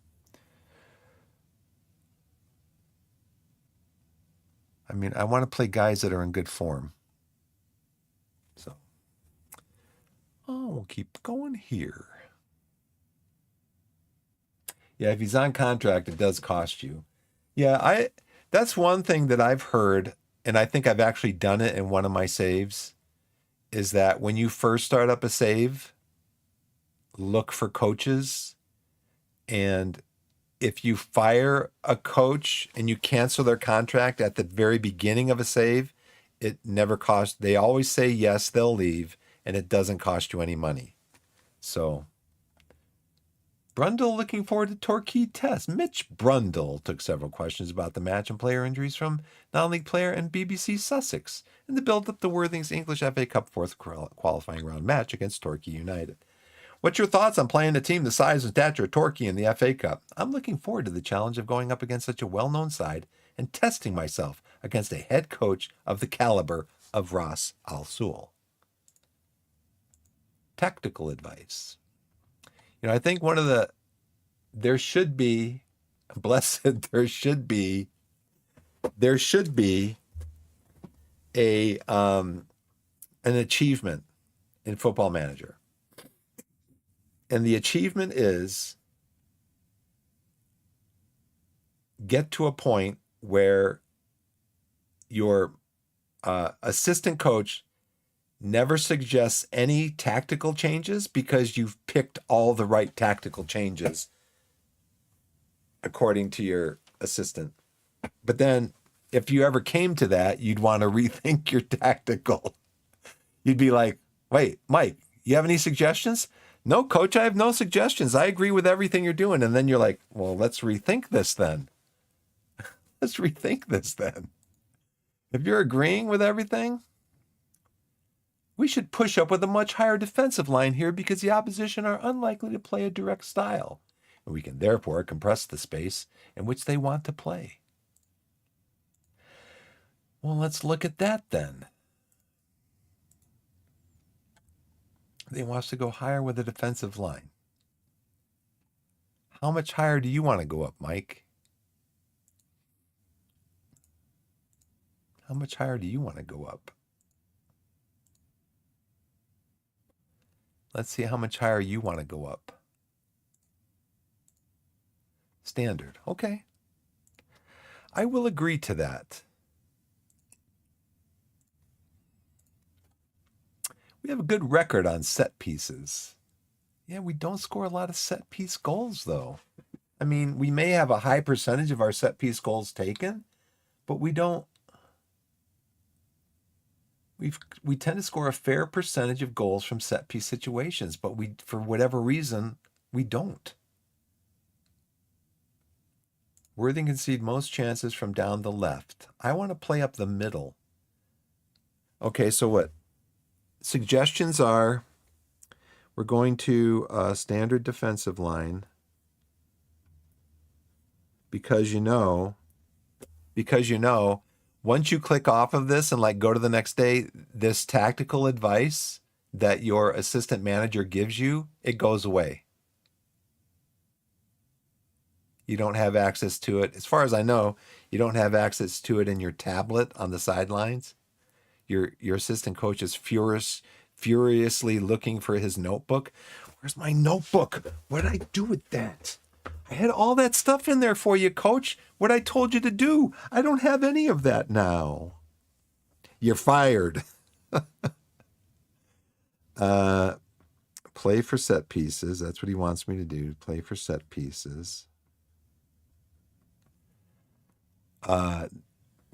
[SPEAKER 1] I mean, I want to play guys that are in good form. So, we'll keep going here. Yeah, if he's on contract, it does cost you. Yeah, that's one thing that I've heard, and I think I've actually done it in one of my saves, is that when you first start up a save, look for coaches. And if you fire a coach and you cancel their contract at the very beginning of a save, it never costs. They always say yes, they'll leave, and it doesn't cost you any money. So, Brundle looking forward to Torquay test. Mitch Brundle took several questions about the match and player injuries from non-league player and BBC Sussex in the build-up to Worthing's English FA Cup fourth qualifying round match against Torquay United. What's your thoughts on playing a team the size and stature of Torquay in the FA Cup? I'm looking forward to the challenge of going up against such a well-known side and testing myself against a head coach of the caliber of Ross Al-Sul. Tactical advice. I think there should be, blessed, there should be a an achievement in Football Manager. And the achievement is get to a point where your assistant coach never suggests any tactical changes because you've picked all the right tactical changes according to your assistant. But then if you ever came to that, you'd want to rethink your tactical. You'd be like, wait, Mike, you have any suggestions? No, coach, I have no suggestions. I agree with everything you're doing. And then you're like, well, let's rethink this then. Let's rethink this then. If you're agreeing with everything, we should push up with a much higher defensive line here because the opposition are unlikely to play a direct style. And we can therefore compress the space in which they want to play. Well, let's look at that then. They want us to go higher with a defensive line. How much higher do you want to go up, Mike? How much higher do you want to go up? Let's see how much higher you want to go up. Standard. Okay. I will agree to that. We have a good record on set pieces. Yeah, we don't score a lot of set piece goals, though. I mean, we may have a high percentage of our set piece goals taken, but we don't. We tend to score a fair percentage of goals from set piece situations, but we, for whatever reason, we don't. Worthing concede most chances from down the left. I want to play up the middle. Okay, so what? Suggestions are we're going to standard defensive line because you know, once you click off of this and like go to the next day, this tactical advice that your assistant manager gives you, it goes away. You don't have access to it. As far as I know, you don't have access to it in your tablet on the sidelines. Your assistant coach is furiously looking for his notebook. Where's my notebook? What did I do with that? I had all that stuff in there for you, coach. What I told you to do. I don't have any of that now. You're fired. Play for set pieces. That's what he wants me to do. Play for set pieces.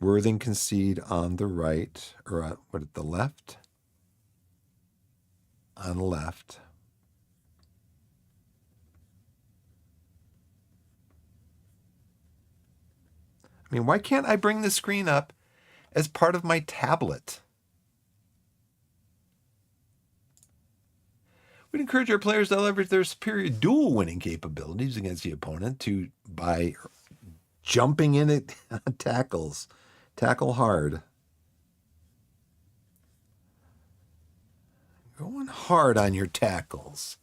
[SPEAKER 1] Worthing concede on the right, or what, the left? On the left. I mean, why can't I bring the screen up as part of my tablet? We'd encourage our players to leverage their superior dual winning capabilities against the opponent by jumping in at tackles. Tackle hard. Going hard on your tackles.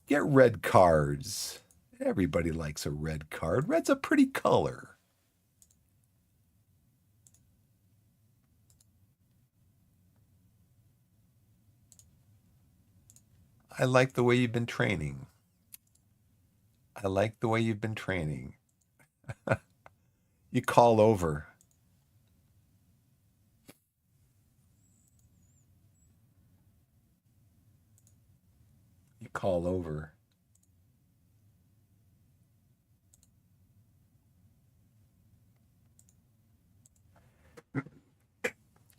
[SPEAKER 1] Get red cards. Everybody likes a red card. Red's a pretty color. I like the way you've been training. I like the way you've been training. You call over. You call over.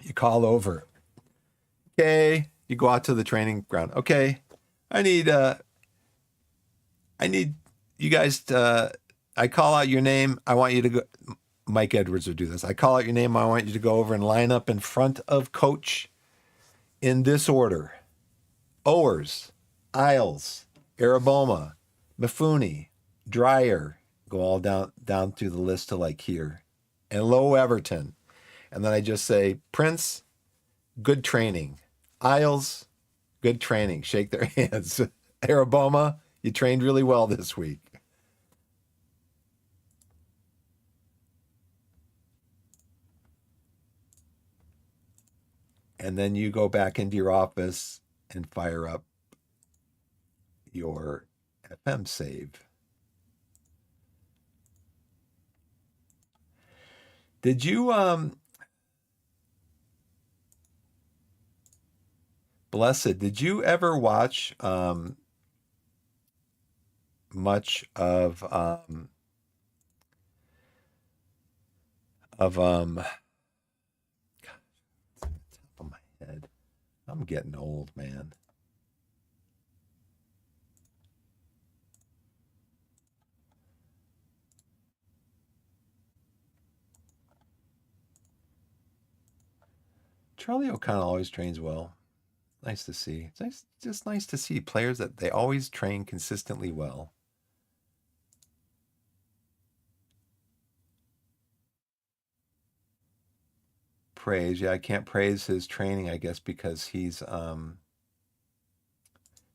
[SPEAKER 1] You call over. Okay. You go out to the training ground. Okay. I need you guys to, I call out your name. I want you to go. Mike Edwards would do this. I call out your name. I want you to go over and line up in front of coach in this order. Owers, Isles, Araboma, Mifune, Dreyer. Go all down through the list to like here. And Low Everton. And then I just say, Prince, good training. Isles, good training. Shake their hands. Araboma, you trained really well this week. And then you go back into your office and fire up your FM save. Did you Blessed, did you ever watch much of God, top of my head? I'm getting old, man. Charlie O'Connell always trains well. Nice to see. It's just nice to see players that they always train consistently well. Praise. Yeah, I can't praise his training, I guess, because he's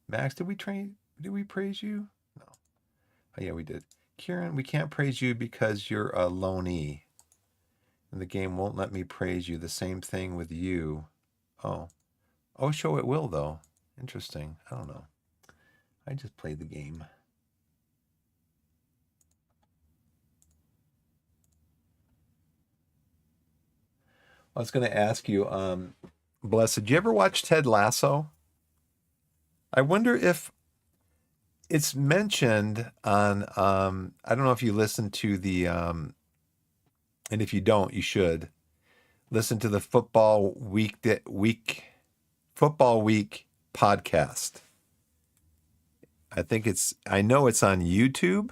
[SPEAKER 1] Max, did we praise you? No. Oh yeah, we did. Kieran, we can't praise you because you're a loanee. And the game won't let me praise you. The same thing with you. Oh. Osho it will, though. Interesting. I don't know. I just played the game. I was going to ask you, Bless, did you ever watch Ted Lasso? I wonder if it's mentioned on, I don't know if you listen to the, and if you don't, you should listen to the Football Week podcast. I know it's on YouTube.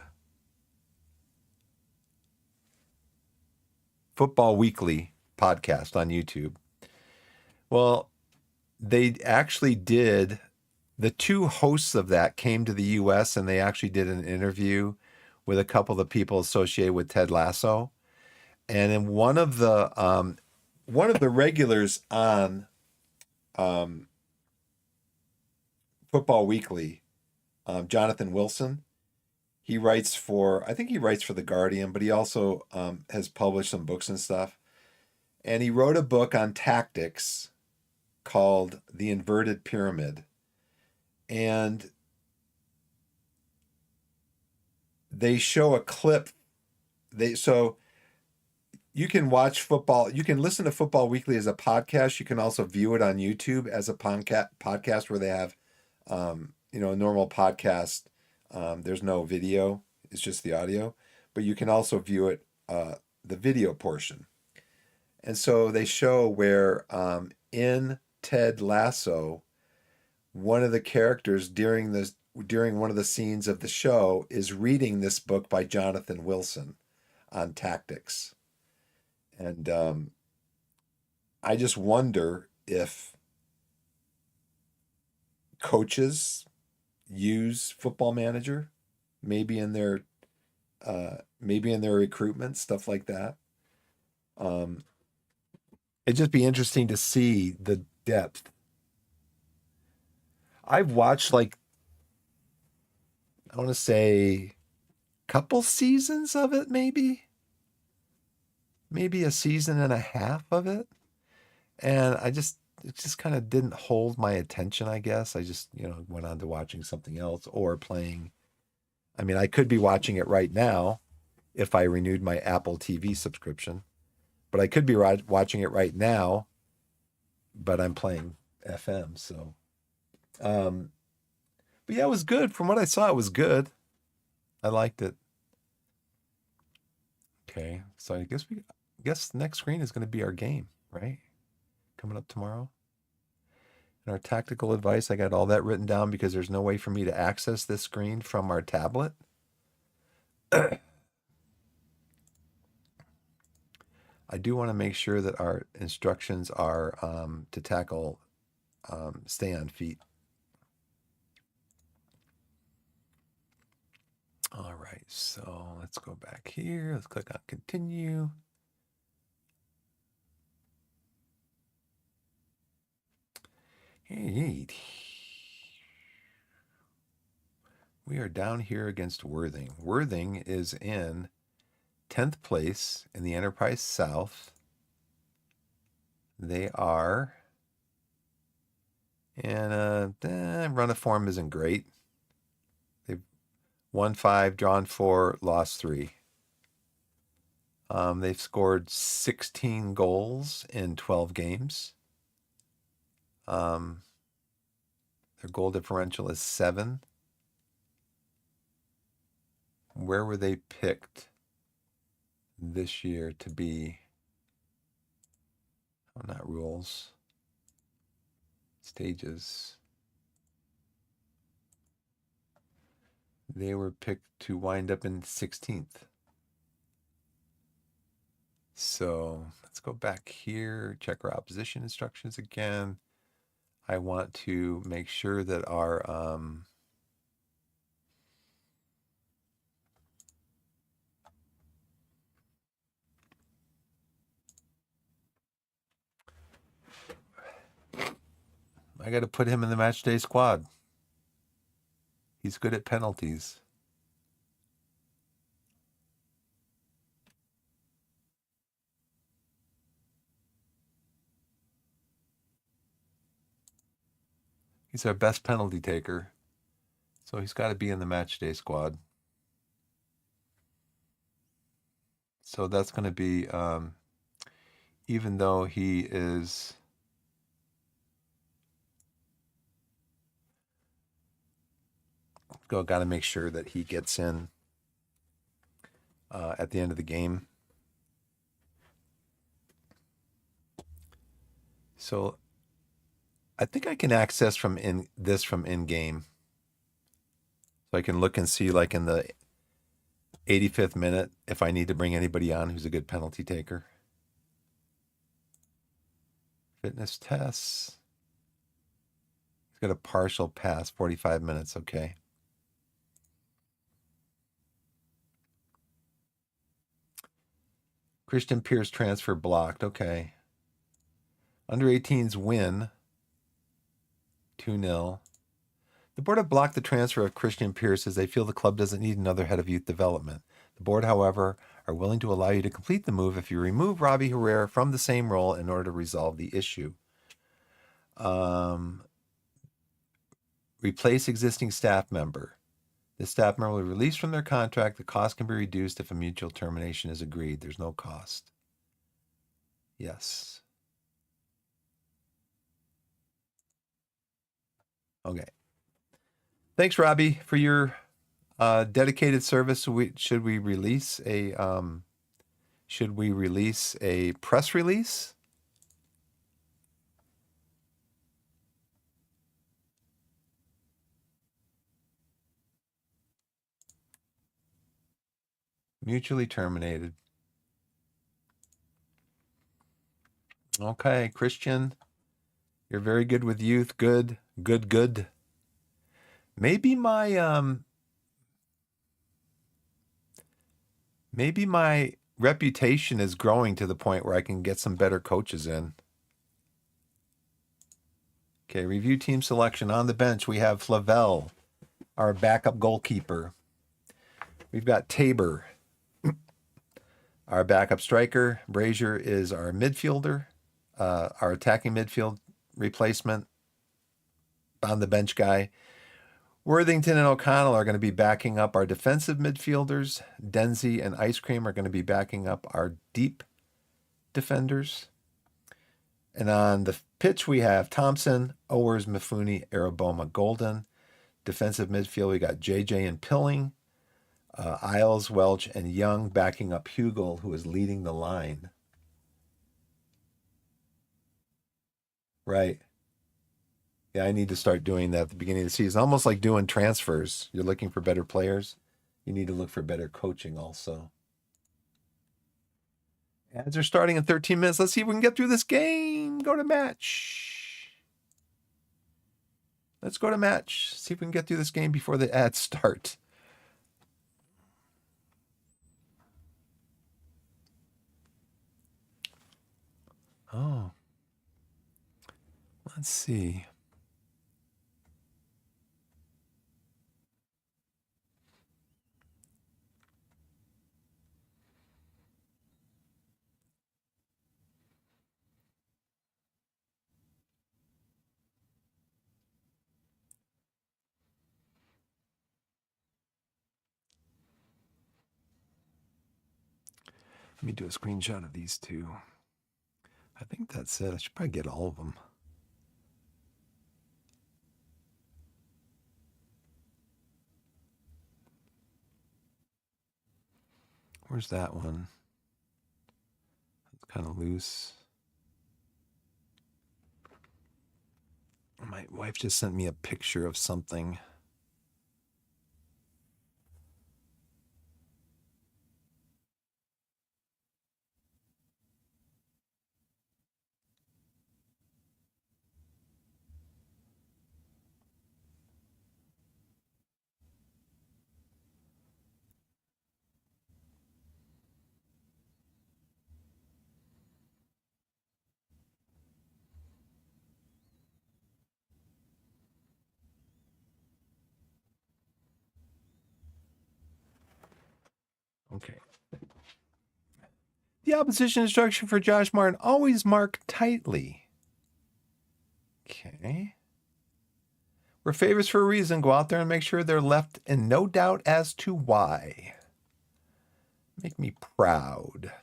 [SPEAKER 1] Football Weekly podcast on YouTube. Well, they actually did, the two hosts of that came to the US and they actually did an interview with a couple of the people associated with Ted Lasso. And in one of the regulars on Football Weekly, Jonathan Wilson, I think he writes for The Guardian, but he also has published some books and stuff. And he wrote a book on tactics called The Inverted Pyramid. And they show a clip. So you can watch football. You can listen to Football Weekly as a podcast. You can also view it on YouTube as a podcast where they have, a normal podcast. There's no video. It's just the audio. But you can also view it, the video portion. And so they show where in Ted Lasso, one of the characters during one of the scenes of the show is reading this book by Jonathan Wilson on tactics. And I just wonder if coaches use Football Manager, maybe in their recruitment, stuff like that. It'd just be interesting to see the depth. I've watched, like, I want to say a couple seasons of it, maybe a season and a half of it. And it just kind of didn't hold my attention, I guess. I just, went on to watching something else or playing. I mean, I could be watching it right now if I renewed my Apple TV subscription, but I could be watching it right now, but I'm playing FM. So, but yeah, it was good. From what I saw, it was good. I liked it. Okay. So I guess the next screen is going to be our game, right? Coming up tomorrow. And our tactical advice, I got all that written down because there's no way for me to access this screen from our tablet. I do want to make sure that our instructions are to tackle, stay on feet. All right, so let's go back here. Let's click on continue. Hey, we are down here against Worthing. Worthing is in 10th place in the Enterprise South. They are, and run of form isn't great. They've won 5, drawn 4, lost 3. They've scored 16 goals in 12 games. Their goal differential is 7. Where were they picked this year to be? Oh, not rules. Stages. They were picked to wind up in 16th. So let's go back here, check our opposition instructions again. I want to make sure that our I got to put him in the match day squad. He's good at penalties. He's our best penalty taker. So he's got to be in the match day squad. So that's going to be, even though he is, got to make sure that he gets in at the end of the game. So I think I can access from in game. So I can look and see, like in the 85th minute, if I need to bring anybody on who's a good penalty taker. Fitness tests. He's got a partial pass, 45 minutes. Okay. Christian Pierce transfer blocked. Okay. Under 18s win 2-0. The board have blocked the transfer of Christian Pierce as they feel the club doesn't need another head of youth development. The board, however, are willing to allow you to complete the move if you remove Robbie Herrera from the same role in order to resolve the issue. Replace existing staff member. The staff member will be released from their contract. The cost can be reduced if a mutual termination is agreed. There's no cost. Yes. Okay. Thanks, Robbie, for your dedicated service. Should we release a press release? Mutually terminated. Okay, Christian, you're very good with youth. Good. Maybe my reputation is growing to the point where I can get some better coaches in. Okay, review team selection. On the bench, we have Flavel, our backup goalkeeper. We've got Tabor, our backup striker. Brazier is our midfielder, our attacking midfield replacement, on the bench guy. Worthington and O'Connell are going to be backing up our defensive midfielders. Denzi and Ice Cream are going to be backing up our deep defenders. And on the pitch, we have Thompson, Owers, Mifune, Araboma, Golden. Defensive midfield, we got JJ and Pilling, Isles, Welch, and Young backing up Hugel, who is leading the line. Right. Yeah, I need to start doing that at the beginning of the season. Almost like doing transfers. You're looking for better players. You need to look for better coaching also. Ads are starting in 13 minutes. Let's see if we can get through this game. Go to match. Let's go to match. See if we can get through this game before the ads start. Oh. Let's see. Let me do a screenshot of these two. I think that's it. I should probably get all of them. Where's that one? It's kind of loose. My wife just sent me a picture of something. Okay. The opposition instruction for Josh Martin, always mark tightly. Okay. We're favorites for a reason. Go out there and make sure they're left in no doubt as to why. Make me proud.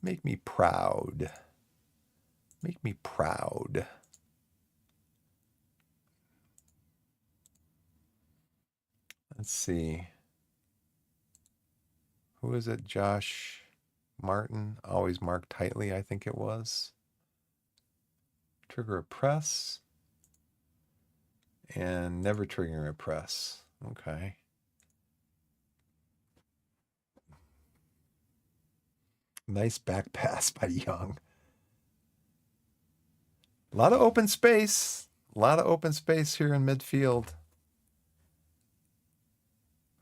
[SPEAKER 1] Make me proud. Make me proud. Let's see. Who is it? Josh Martin. Always marked tightly, I think it was. Trigger a press. And never triggering a press. Okay. Nice back pass by Young. A lot of open space. A lot of open space here in midfield.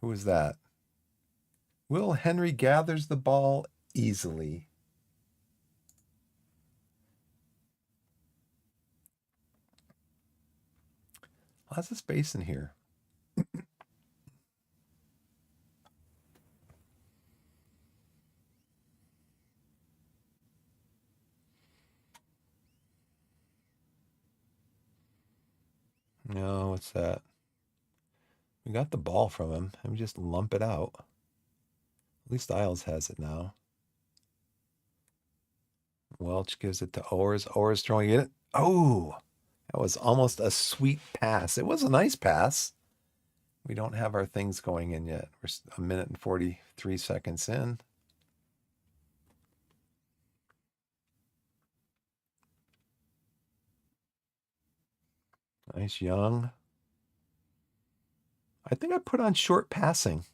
[SPEAKER 1] Who is that? Will Henry gathers the ball easily. Lots of space in here. No, what's that? We got the ball from him. Let me just lump it out. At least Isles has it now. Welch gives it to Owers. Owers throwing it. Oh, that was almost a sweet pass. It was a nice pass. We don't have our things going in yet. We're a minute and 43 seconds in. Nice Young. I think I put on short passing.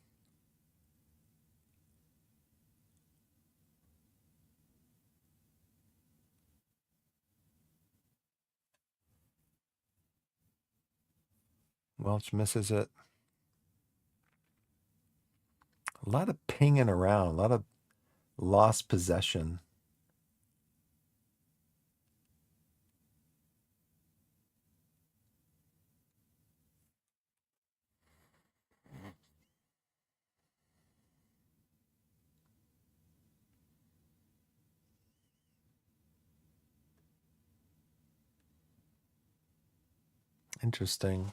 [SPEAKER 1] Welch misses it. A lot of pinging around, a lot of lost possession. Interesting.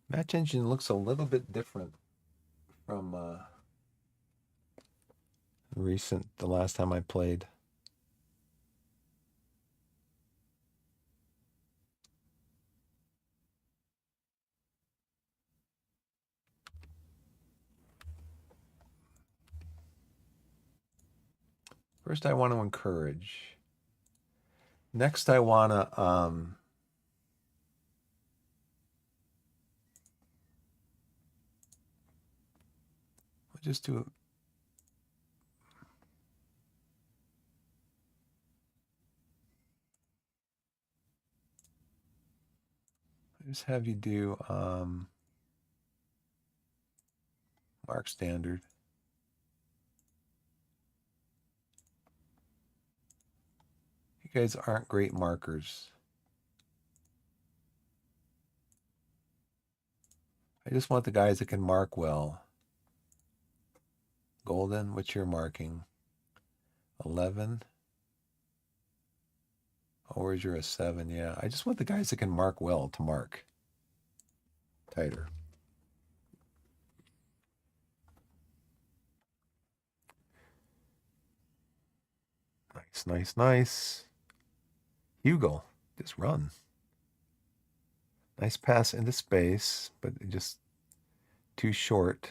[SPEAKER 1] Match engine looks a little bit different from the last time I played. First, I want to encourage. Next, I want to we'll just do it. Just have you do mark standard. You guys aren't great markers. I just want the guys that can mark well. Golden, what's your marking? 11. Oh, where's your a 7? Yeah, I just want the guys that can mark well to mark. Tighter. Nice, nice, nice. Hugo, just run. Nice pass into space, but just too short.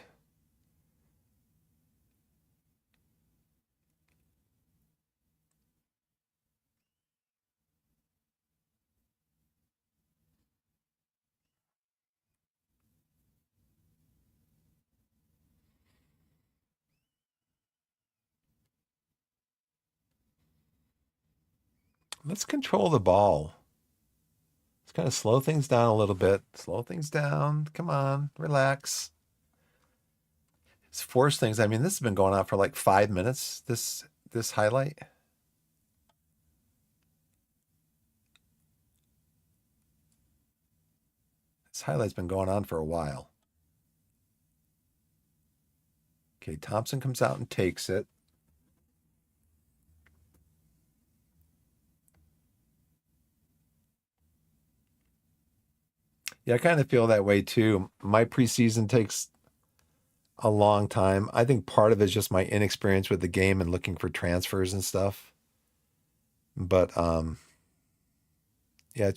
[SPEAKER 1] Let's control the ball. Let's kind of slow things down a little bit. Slow things down. Come on, relax. Let's force things. I mean, this has been going on for like 5 minutes, this highlight. This highlight's been going on for a while. Okay, Thompson comes out and takes it. Yeah, I kind of feel that way too. My preseason takes a long time. I think part of it is just my inexperience with the game and looking for transfers and stuff. But yeah,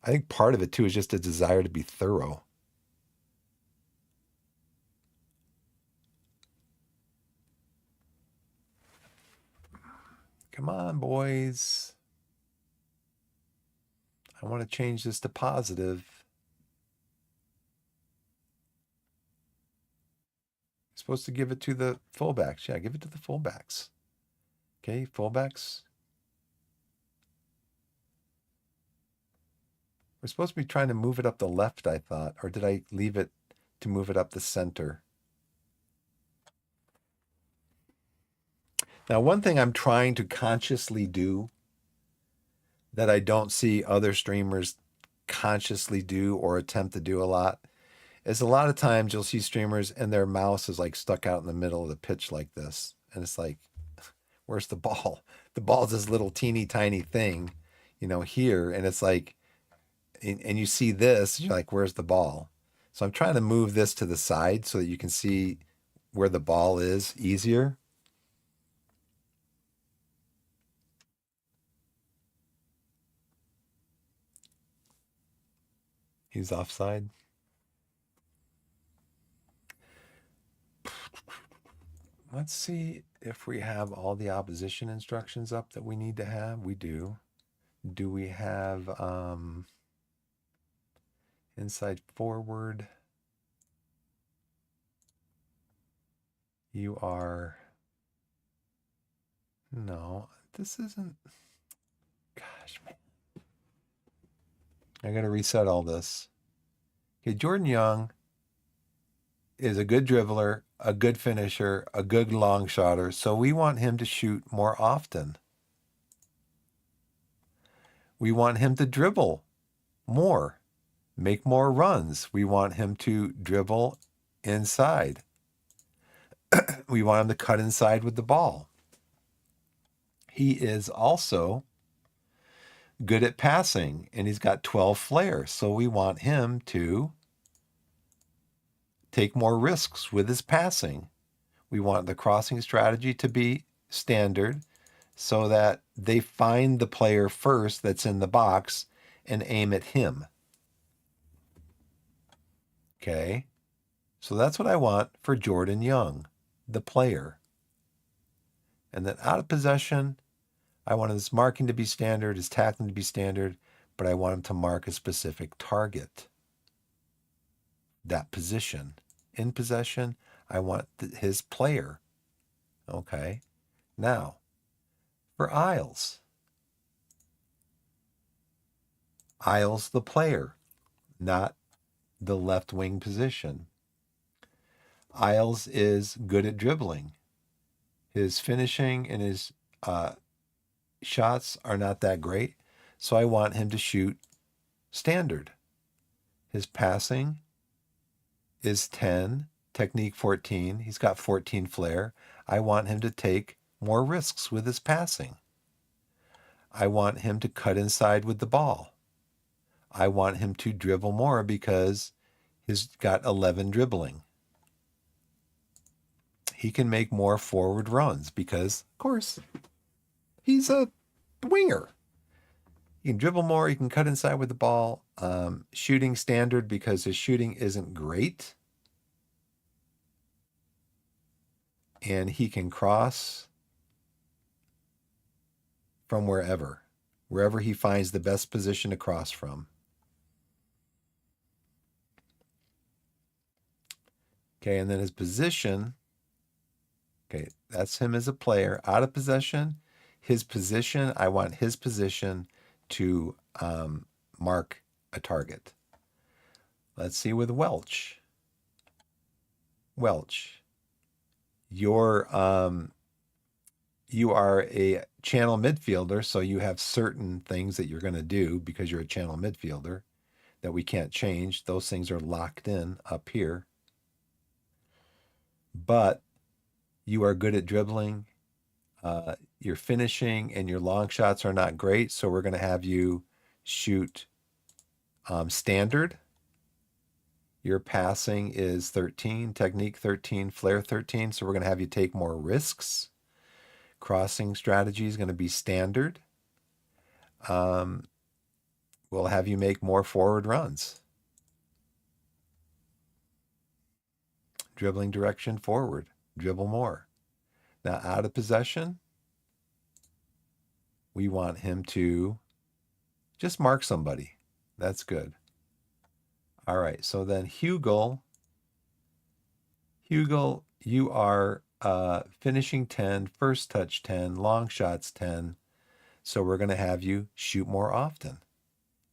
[SPEAKER 1] I think part of it too is just a desire to be thorough. Come on, boys. I want to change this to positive. Supposed to give it to the fullbacks. Yeah, give it to the fullbacks. Okay, fullbacks. We're supposed to be trying to move it up the left, I thought. Or did I leave it to move it up the center? Now, one thing I'm trying to consciously do that I don't see other streamers consciously do or attempt to do a lot is a lot of times you'll see streamers and their mouse is like stuck out in the middle of the pitch like this. And it's like, where's the ball? The ball's this little teeny tiny thing, here. And it's like, and you see this, you're like, where's the ball? So I'm trying to move this to the side so that you can see where the ball is easier. He's offside. Let's see if we have all the opposition instructions up that we need to have. We do. Do we have inside forward? You are... No, this isn't... Gosh, man. I got to reset all this. Okay, Jordan Young is a good dribbler, a good finisher, a good long shotter. So we want him to shoot more often. We want him to dribble more, make more runs. We want him to dribble inside. We want him to cut inside with the ball. He is also good at passing, and he's got 12 flair. So we want him to take more risks with his passing. We want the crossing strategy to be standard so that they find the player first that's in the box and aim at him. Okay? So that's what I want for Jordan Young, the player. And then out of possession, I want his marking to be standard, his tackling to be standard, but I want him to mark a specific target. That position. In possession, I want his player. Okay? Now, for Isles. Isles the player, not the left wing position. Isles is good at dribbling. His finishing and his shots are not that great, so I want him to shoot standard. His passing is 10, technique 14. He's got 14 flair. I want him to take more risks with his passing. I want him to cut inside with the ball. I want him to dribble more because he's got 11 dribbling. He can make more forward runs because, of course, he's a winger. He can dribble more. He can cut inside with the ball. Shooting standard because his shooting isn't great. And he can cross from wherever he finds the best position to cross from. Okay, and then his position, okay, that's him as a player. Out of possession, his position, I want his position to mark a target. Let's see with Welch. Welch, you are a channel midfielder, so you have certain things that you're going to do because you're a channel midfielder that we can't change. Those things are locked in up here. But you are good at dribbling. Your finishing and your long shots are not great, so we're going to have you shoot standard. Your passing is 13, technique 13, flair 13. So we're going to have you take more risks. Crossing strategy is going to be standard. We'll have you make more forward runs. Dribbling direction forward, dribble more. Now out of possession, we want him to just mark somebody. That's good. All right, so then Hugo, you are finishing 10, first touch 10, long shots 10. So we're going to have you shoot more often.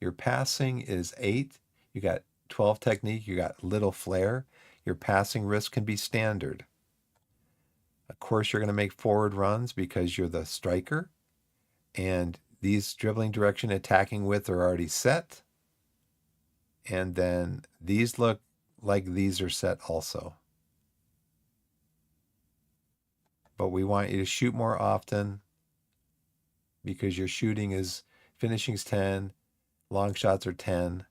[SPEAKER 1] Your passing is 8. You got 12 technique. You got little flair. Your passing risk can be standard. Of course, you're going to make forward runs because you're the striker. And these dribbling direction, attacking width are already set. And then these look like these are set also. But we want you to shoot more often because your shooting is finishing's 10, long shots are 10.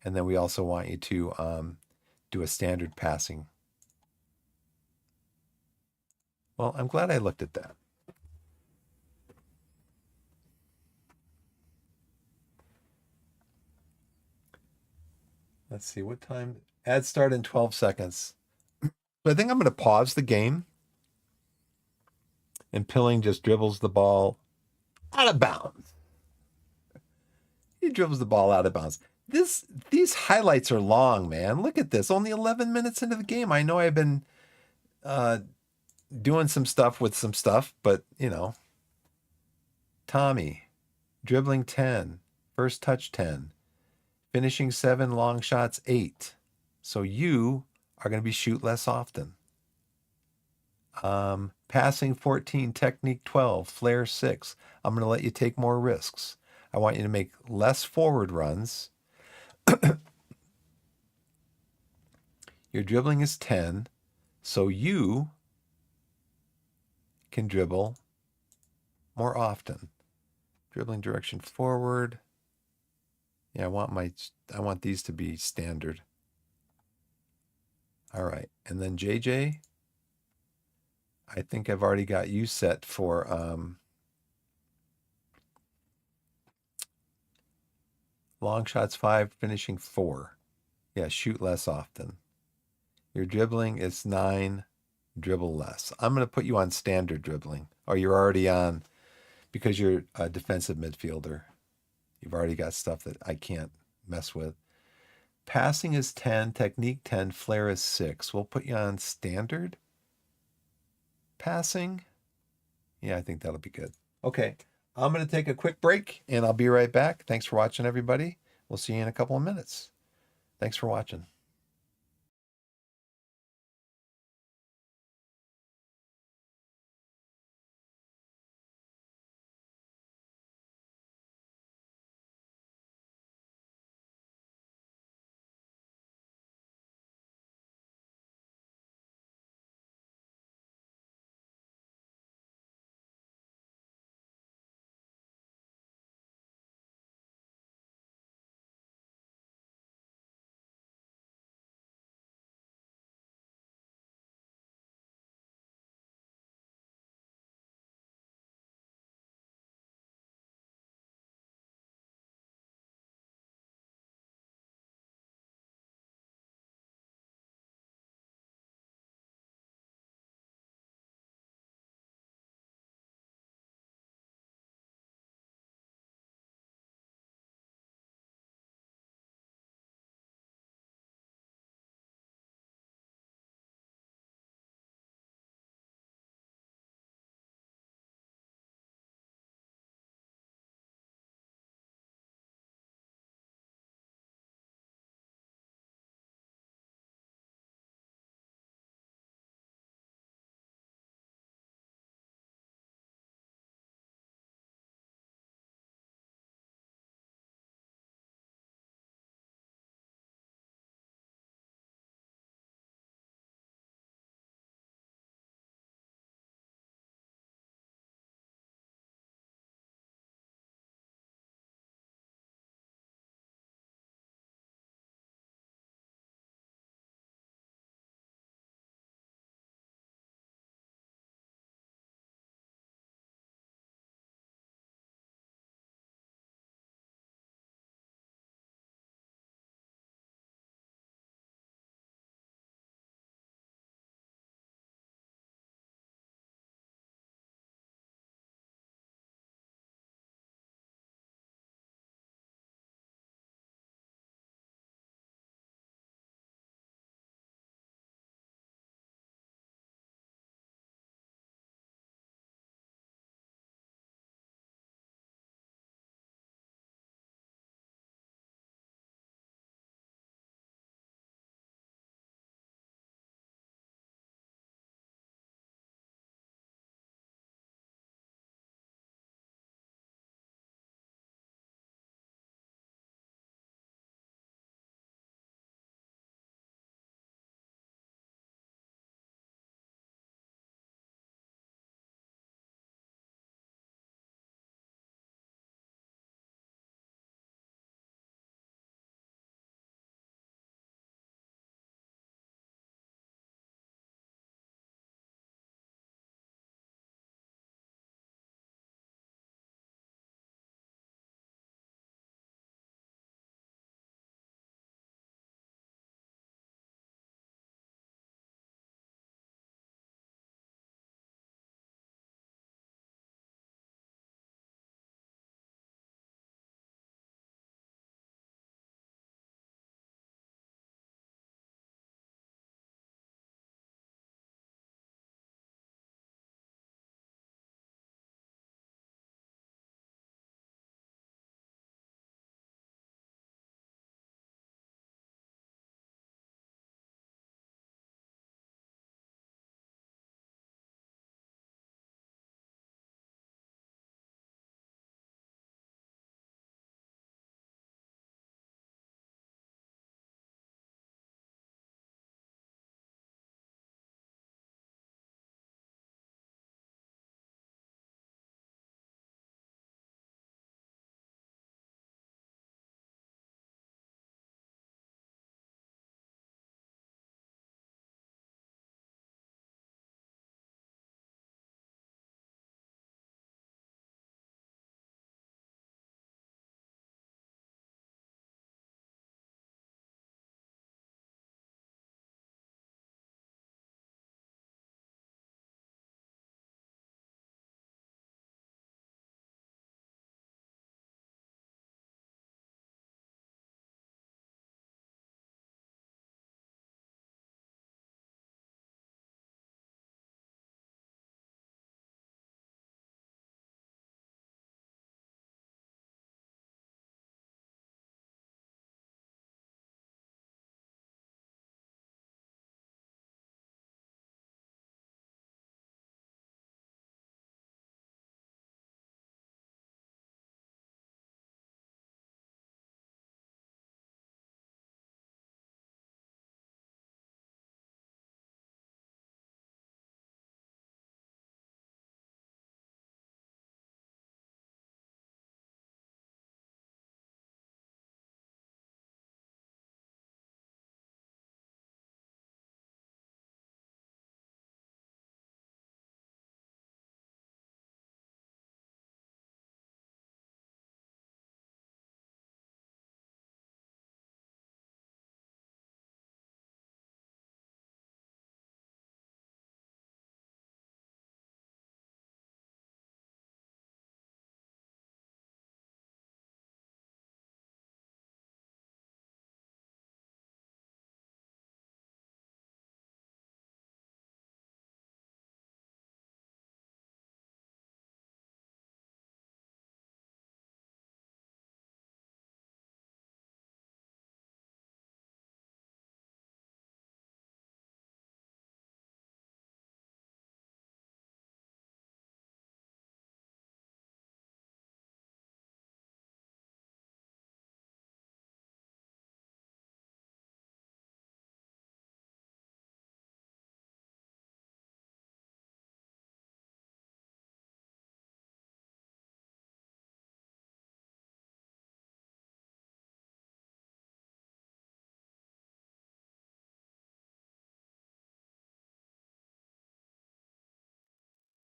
[SPEAKER 1] And then we also want you to do a standard passing. Well, I'm glad I looked at that. Let's see what time. Ads start in 12 seconds. So I think I'm going to pause the game. And Pilling just dribbles the ball out of bounds. He dribbles the ball out of bounds. These highlights are long, man. Look at this. Only 11 minutes into the game. I know I've been doing some stuff with some stuff, but you know. Tommy, dribbling 10, first touch 10, finishing 7, long shots 8. So you are going to be shoot less often. Passing 14, technique 12, flair 6. I'm going to let you take more risks. I want you to make less forward runs. Your dribbling is 10, so you can dribble more often. Dribbling direction forward. Yeah, I want these to be standard. All right, and then JJ, I think I've already got you set for long shots 5, finishing 4. Yeah, shoot less often. Your dribbling is 9, dribble less. I'm going to put you on standard dribbling, or you're already on, because you're a defensive midfielder. You've already got stuff that I can't mess with. Passing is 10, technique 10, flair is 6. We'll put you on standard passing. Yeah, I think that'll be good. Okay, I'm going to take a quick break and I'll be right back. Thanks for watching, everybody. We'll see you in a couple of minutes. Thanks for watching.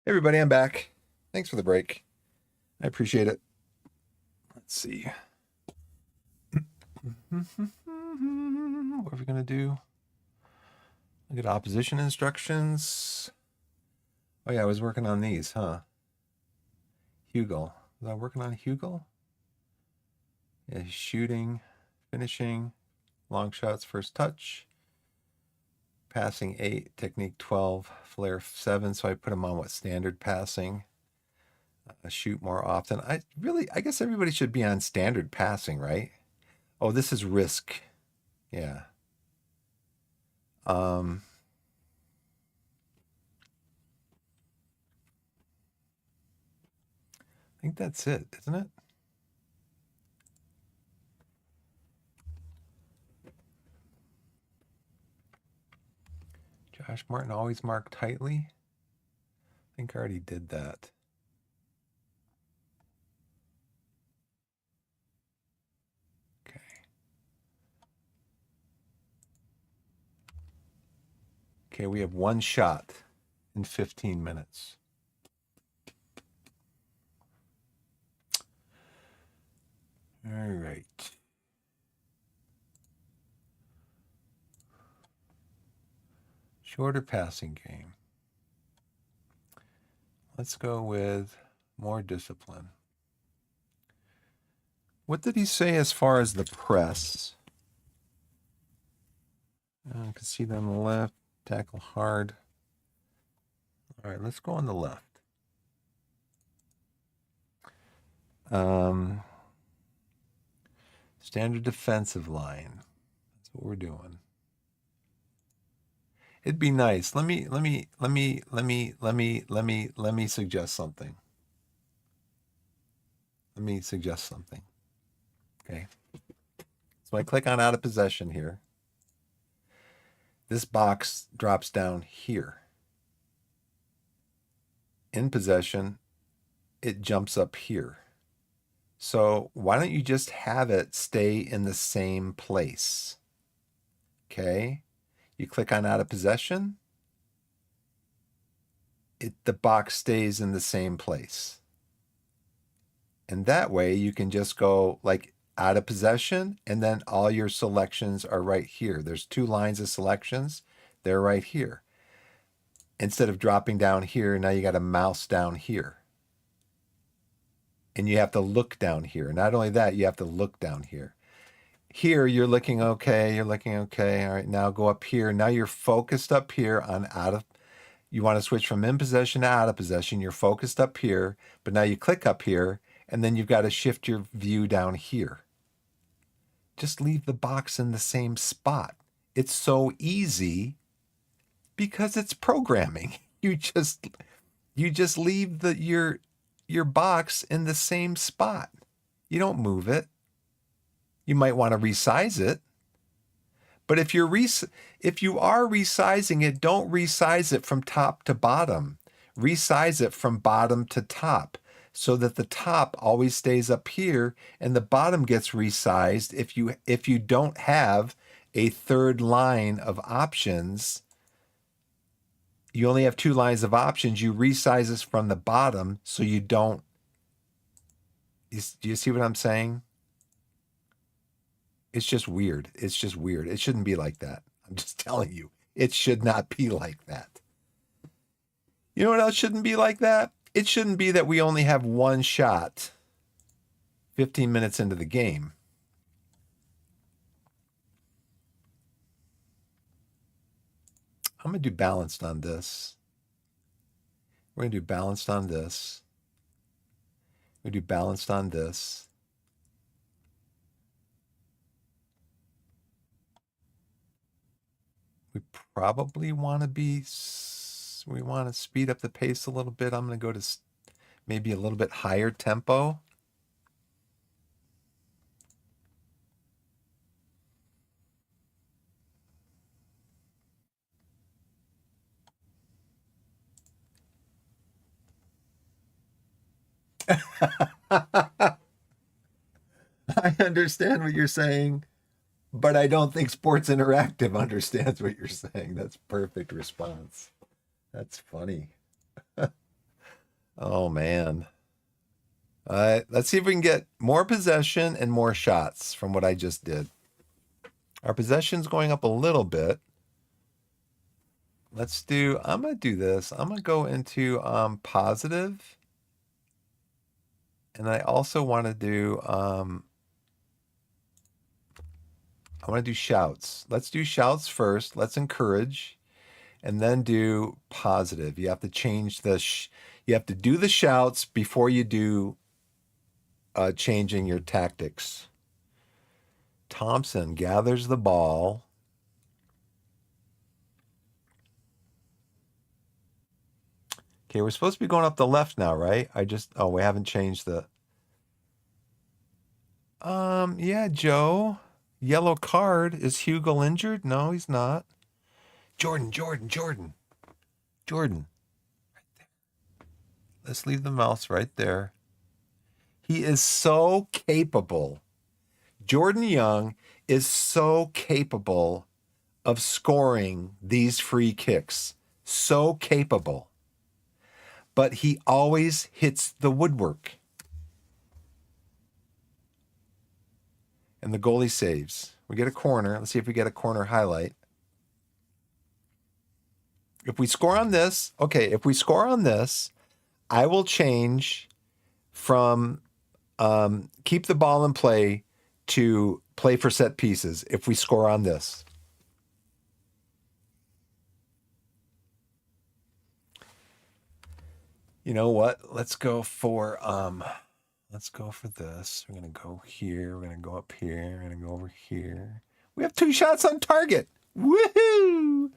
[SPEAKER 1] Hey everybody, I'm back. Thanks for the break. I appreciate it. Let's see. What are we going to do? Look at opposition instructions. Oh yeah, I was working on these, huh? Hugel. Was I working on Hugel? Yeah, shooting, finishing, long shots, first touch, passing 8, technique 12, flare 7. So I put them on what standard passing. Shoot more often. I guess everybody should be on standard passing, right? Oh, this is risk. Yeah. I think that's it, isn't it? Josh Martin always marked tightly. I think I already did that. Okay. Okay, we have one shot in 15 minutes. All right. Shorter passing game. Let's go with more discipline. What did he say as far as the press? I can see that on the left. Tackle hard. All right, let's go on the left. Standard defensive line. That's what we're doing. It'd be nice. Let me suggest something. Let me suggest something. Okay. So I click on out of possession here. This box drops down here. In possession, it jumps up here. So why don't you just have it stay in the same place? Okay. You click on out of possession. The box stays in the same place. And that way you can just go like out of possession, and then all your selections are right here. There's 2 lines of selections. They're right here. Instead of dropping down here, now you got a mouse down here. And you have to look down here. Not only that, you have to look down here. Here, you're looking okay. You're looking okay. All right, now go up here. Now you're focused up here on out of. You want to switch from in possession to out of possession. You're focused up here, but now you click up here, and then you've got to shift your view down here. Just leave the box in the same spot. It's so easy because it's programming. You just leave your box in the same spot. You don't move it. You might want to resize it. But if you are resizing it, don't resize it from top to bottom. Resize it from bottom to top so that the top always stays up here and the bottom gets resized if you don't have a third line of options. You only have 2 lines of options. You resize this from the bottom so you don't. Do you see what I'm saying? It's just weird. It's just weird. It shouldn't be like that. I'm just telling you. It should not be like that. You know what else shouldn't be like that? It shouldn't be that we only have one shot 15 minutes into the game. I'm going to do balanced on this. We're going to do balanced on this. We do balanced on this. We probably want to we want to speed up the pace a little bit. I'm going to go to maybe a little bit higher tempo. I understand what you're saying, but I don't think Sports Interactive understands what you're saying. That's perfect response. That's funny. Oh, man. Let's see if we can get more possession and more shots from what I just did. Our possession's going up a little bit. I'm going to do this. I'm going to go into positive. And I also want to do, I want to do shouts. Let's do shouts first. Let's encourage and then do positive. You have to change you have to do the shouts before you do changing your tactics. Thompson gathers the ball. Okay, we're supposed to be going up the left now, right? Oh, we haven't changed yeah, Joe. Yellow card. Is Hugel injured? No, he's not. Jordan. Jordan. Let's leave the mouse right there. He is so capable. Jordan Young is so capable of scoring these free kicks. So capable. But he always hits the woodwork. And the goalie saves. We get a corner. Let's see if we get a corner highlight. If we score on this, I will change from keep the ball in play to play for set pieces if we score on this. You know what? Let's go for this. We're gonna go here. We're gonna go up here. We're gonna go over here. We have 2 shots on target. Woohoo!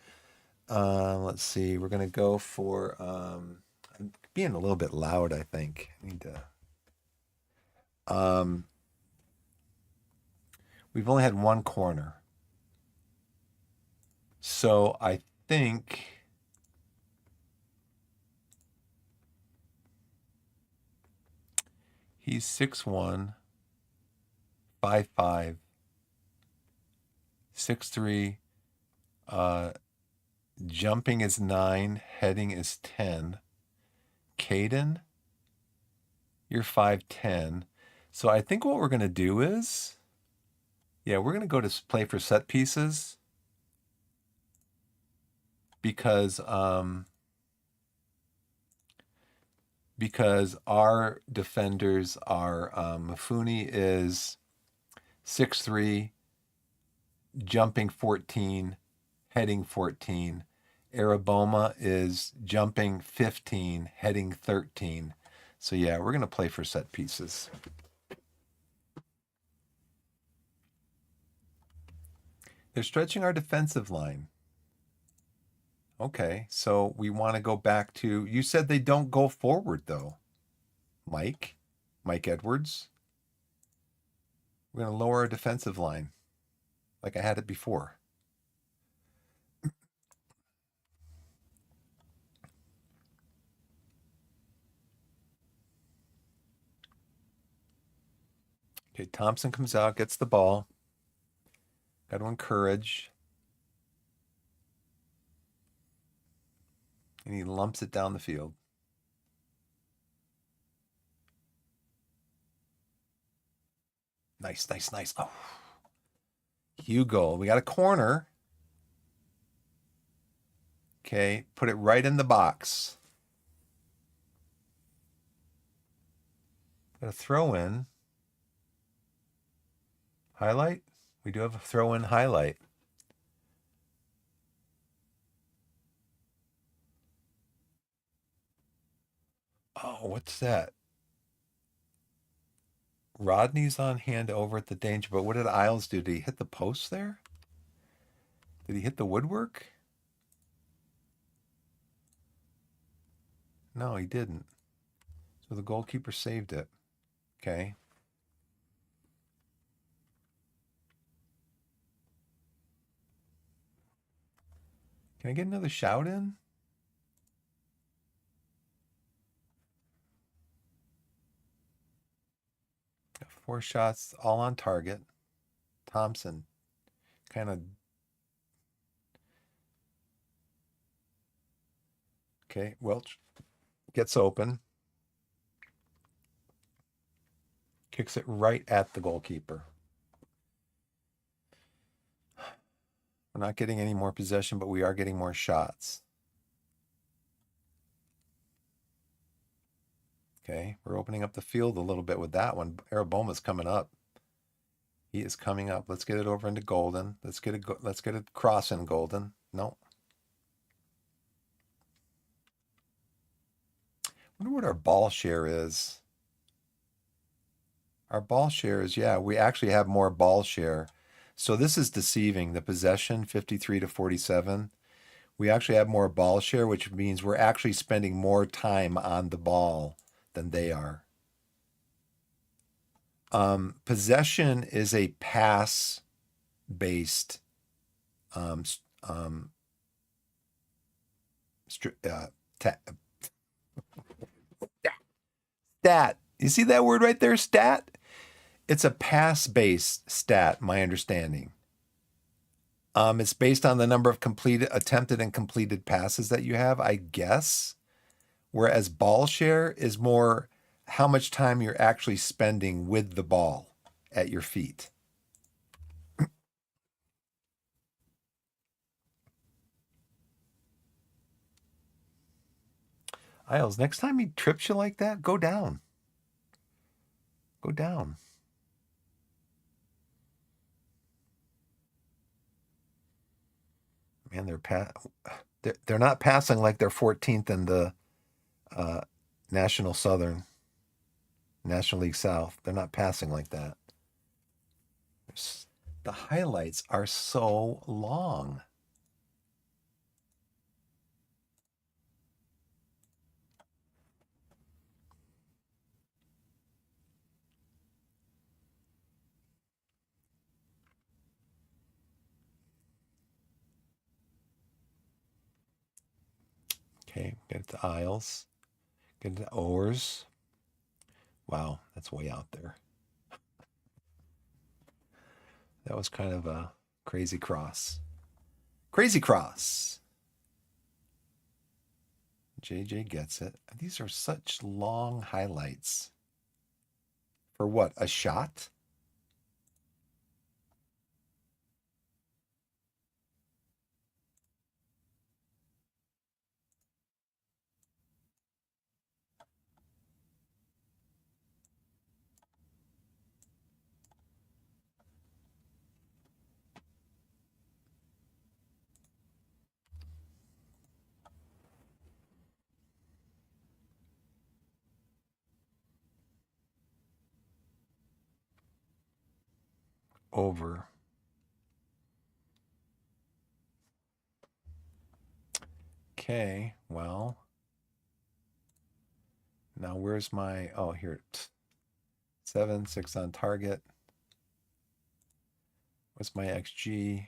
[SPEAKER 1] Let's see. We're gonna go for I'm being a little bit loud, I think. I need to we've only had 1 corner. So I think he's 6'1", 5'5", 6'3", jumping is 9, heading is 10. Caden, you're 5'10". So I think what we're going to do is, yeah, we're going to go to play for set pieces because our defenders are Mafuni is 6'3", jumping 14, heading 14. Araboma is jumping 15, heading 13. So yeah, we're going to play for set pieces. They're stretching our defensive line. Okay, so we want to go back to, you said they don't go forward though. Mike Edwards. We're going to lower our defensive line like I had it before. Okay, Thompson comes out, gets the ball. Got to encourage. And he lumps it down the field. Nice. Oh. Hugo, we got a corner. Okay, put it right in the box. Got a throw in. Highlight? We do have a throw in highlight. Oh, what's that? Rodney's on hand over at the danger, but what did Isles do? Did he hit the post there? Did he hit the woodwork? No, he didn't. So the goalkeeper saved it. Okay. Can I get another shout in? Got 4 shots, all on target. Thompson kind of. Okay, Welch gets open. Kicks it right at the goalkeeper. We're not getting any more possession, but we are getting more shots. Okay, we're opening up the field a little bit with that one. Araboma's coming up. He is coming up. Let's get it over into Golden. Let's get a cross in Golden. No. I wonder what our ball share is. Our ball share is, yeah, we actually have more ball share. So this is deceiving. The possession, 53 to 47. We actually have more ball share, which means we're actually spending more time on the ball than they are. Possession is a pass-based stat. You see that word right there, stat? It's a pass-based stat, my understanding. It's based on the number of attempted and completed passes that you have, I guess. Whereas ball share is more how much time you're actually spending with the ball at your feet. Isles, next time he trips you like that, go down. Go down. Man, they're not passing like they're 14th in the National League South. They're not passing like that. The highlights are so long. Okay, get it to Isles. Get it to Oars. Wow, that's way out there. That was kind of a crazy cross. Crazy cross. JJ gets it. These are such long highlights. For what? A shot? Over. Okay, well. Now where's my, oh, here. 7, 6 on target. What's my XG?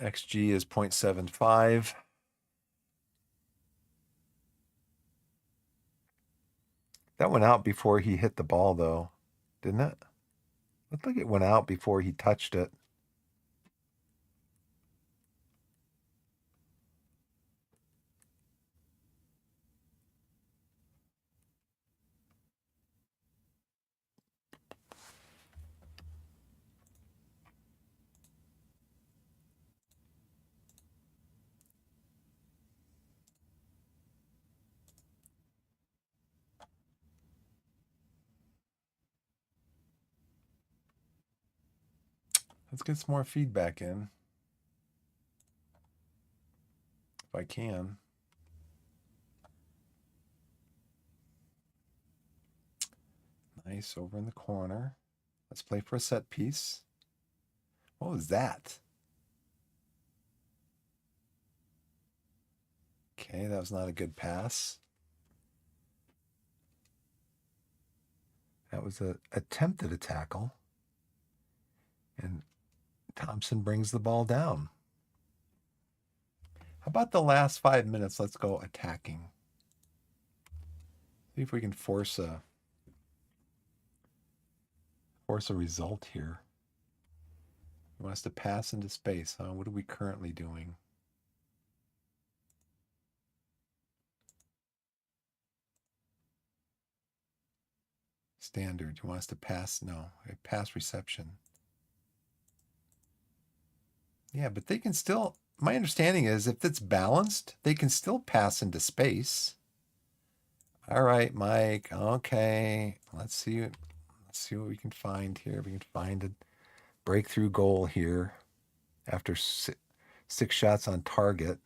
[SPEAKER 1] XG is 0.75. That went out before he hit the ball, though, didn't it? Looked like it went out before he touched it. Let's get some more feedback in. If I can. Nice, over in the corner. Let's play for a set piece. What was that? Okay, that was not a good pass. That was an attempted a tackle. And Thompson brings the ball down. How about the last 5 minutes? Let's go attacking. See if we can force a result here. You want us to pass into space, huh? What are we currently doing? Standard. You want us to pass? No, pass reception. Yeah, but they can still, my understanding is if it's balanced, they can still pass into space. All right, Mike. Okay. Let's see what we can find here. We can find a breakthrough goal here after six shots on target.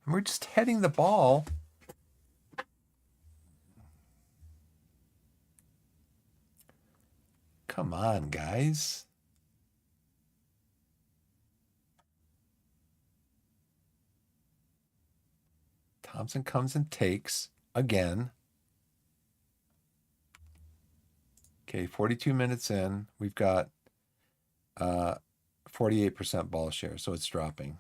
[SPEAKER 1] And we're just heading the ball. Come on, guys. Thompson comes and takes again. Okay, 42 minutes in. We've got 48% ball share, so it's dropping.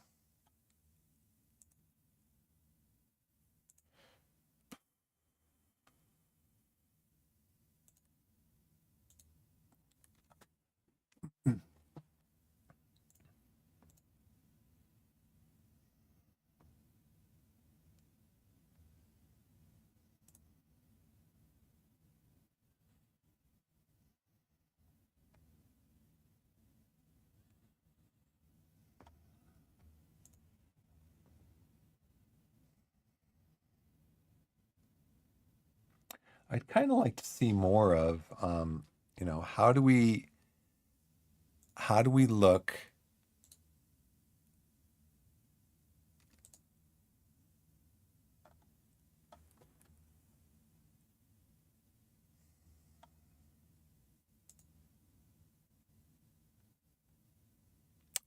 [SPEAKER 1] I'd kind of like to see more of, how do we look?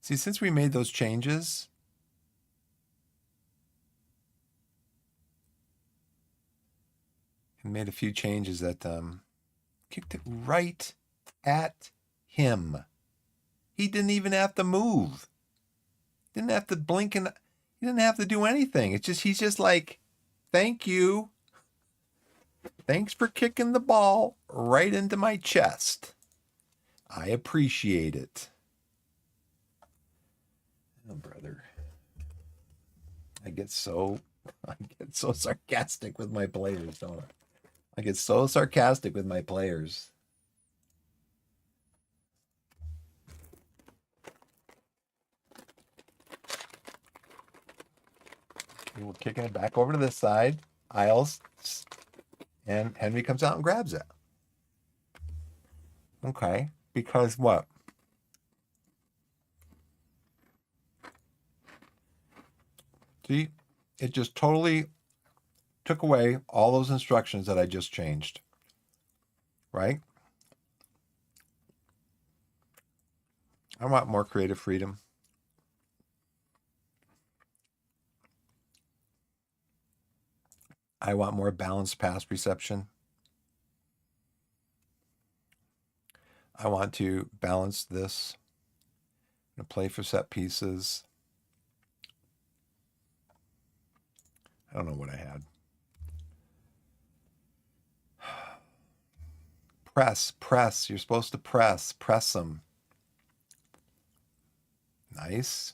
[SPEAKER 1] See, since we made those changes, and made a few changes that kicked it right at him. He didn't even have to move. Didn't have to blink, and he didn't have to do anything. He's just like, thank you. Thanks for kicking the ball right into my chest. I appreciate it. Oh, brother. I get so sarcastic with my players, don't I? I get so sarcastic with my players. We're kicking it back over to this side. Isles, and Henry comes out and grabs it. Okay, because what? See, it just totally took away all those instructions that I just changed, right? I want more creative freedom. I want more balanced pass reception. I want to balance this and play for set pieces. I don't know what I had. Press. You're supposed to press them. Nice.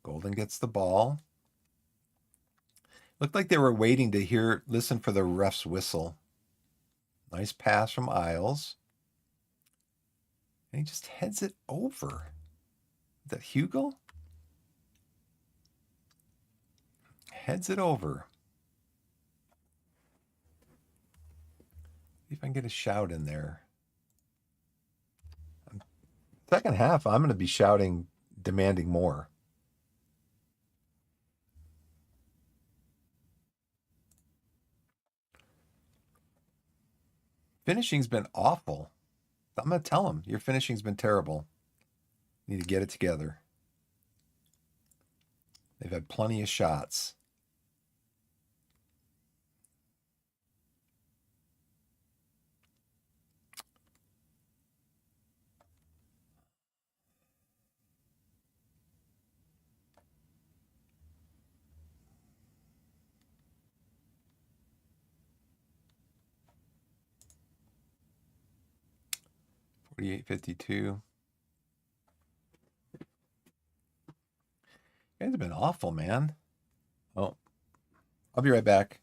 [SPEAKER 1] Golden gets the ball. Looked like they were waiting to listen for the ref's whistle. Nice pass from Isles. And he just heads it over. Is that Hugo? Heads it over. See if I can get a shout in there. Second half, I'm going to be shouting, demanding more. Finishing's been awful. I'm going to tell him, your finishing's been terrible. You need to get it together. They've had plenty of shots. 48-52. You guys have been awful, man. Oh, I'll be right back.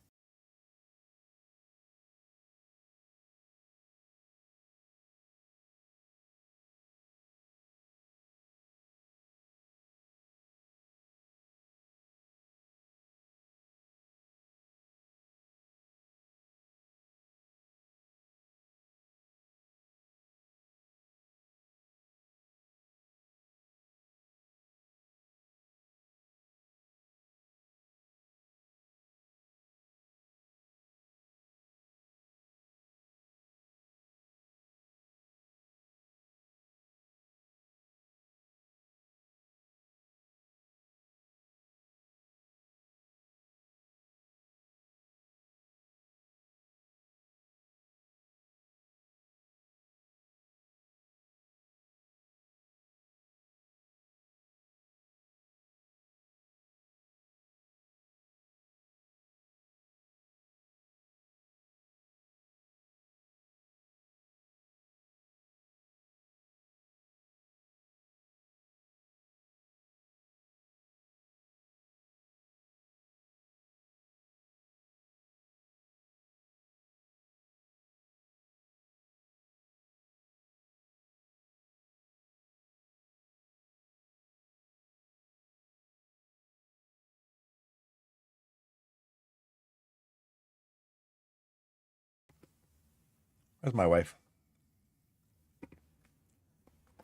[SPEAKER 1] Where's my wife?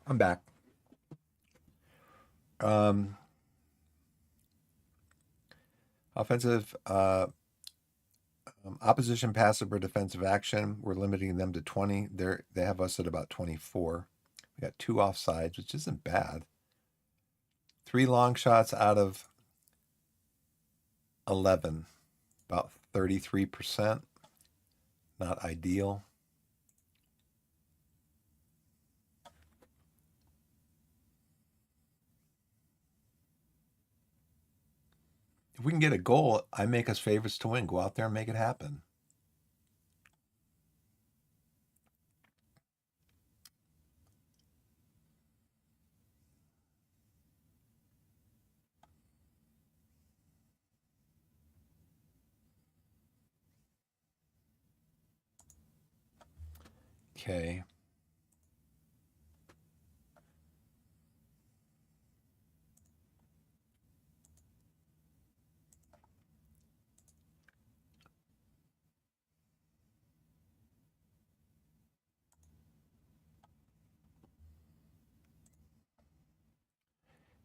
[SPEAKER 1] I'm back. Offensive, opposition passive or defensive action. We're limiting them to 20. They have us at about 24. We got 2 offsides, which isn't bad. 3 long shots out of 11, about 33%. Not ideal. If we can get a goal, I make us favorites to win. Go out there and make it happen. Okay.